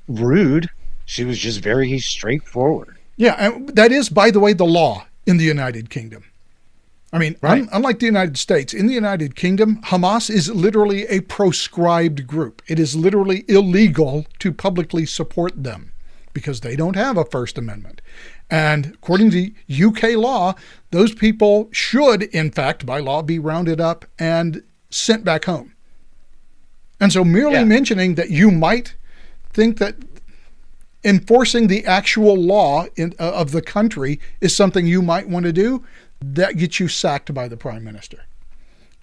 Speaker 2: rude. She was just very straightforward.
Speaker 1: Yeah, and that is, by the way, the law in the United Kingdom. I mean, right. Unlike the United States, in the United Kingdom, Hamas is literally a proscribed group. It is literally illegal to publicly support them because they don't have a First Amendment. And according to UK law, those people should, in fact, by law, be rounded up and sent back home. And so merely mentioning that you might think that enforcing the actual law of the country is something you might want to do, that gets you sacked by the Prime Minister.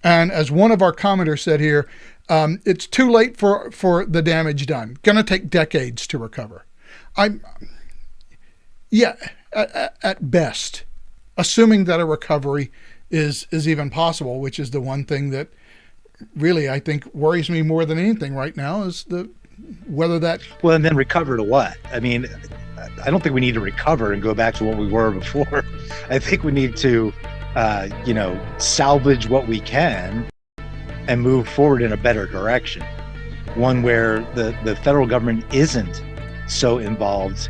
Speaker 1: And as one of our commenters said here, it's too late for the damage done. Going to take decades to recover. At best, assuming that a recovery is even possible, which is the one thing that really I think worries me more than anything right now, is whether that...
Speaker 2: Well, and then recover to what? I mean, I don't think we need to recover and go back to what we were before. I think we need to, salvage what we can and move forward in a better direction. One where the federal government isn't so involved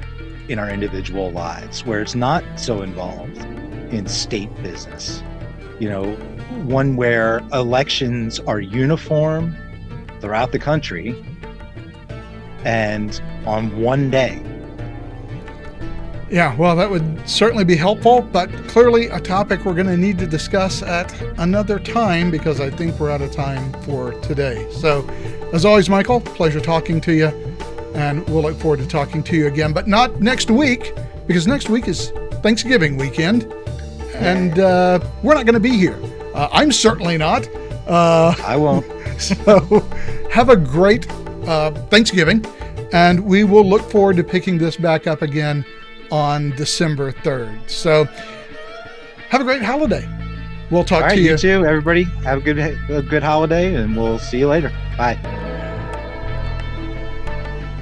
Speaker 2: in our individual lives, where it's not so involved in state business. One where elections are uniform throughout the country and on one day.
Speaker 1: Yeah, well, that would certainly be helpful, but clearly a topic we're going to need to discuss at another time because I think we're out of time for today. So, as always, Michael, pleasure talking to you, and we'll look forward to talking to you again, but not next week, because next week is Thanksgiving weekend, and we're not going to be here. I'm certainly not.
Speaker 2: I won't.
Speaker 1: So, have a great Thanksgiving, and we will look forward to picking this back up again on December 3rd. So have a great holiday. We'll talk to you.
Speaker 2: You too, everybody. Have a good holiday, and we'll see you later. Bye.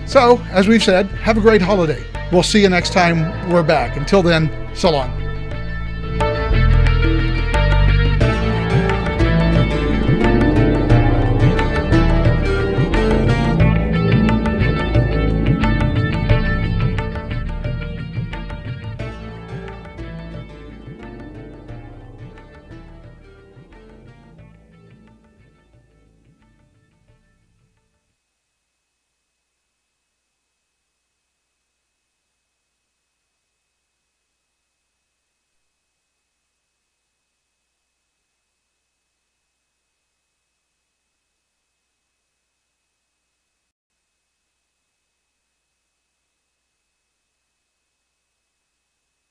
Speaker 1: So, as we've said, have a great holiday. We'll see you next time we're back. Until then, so long.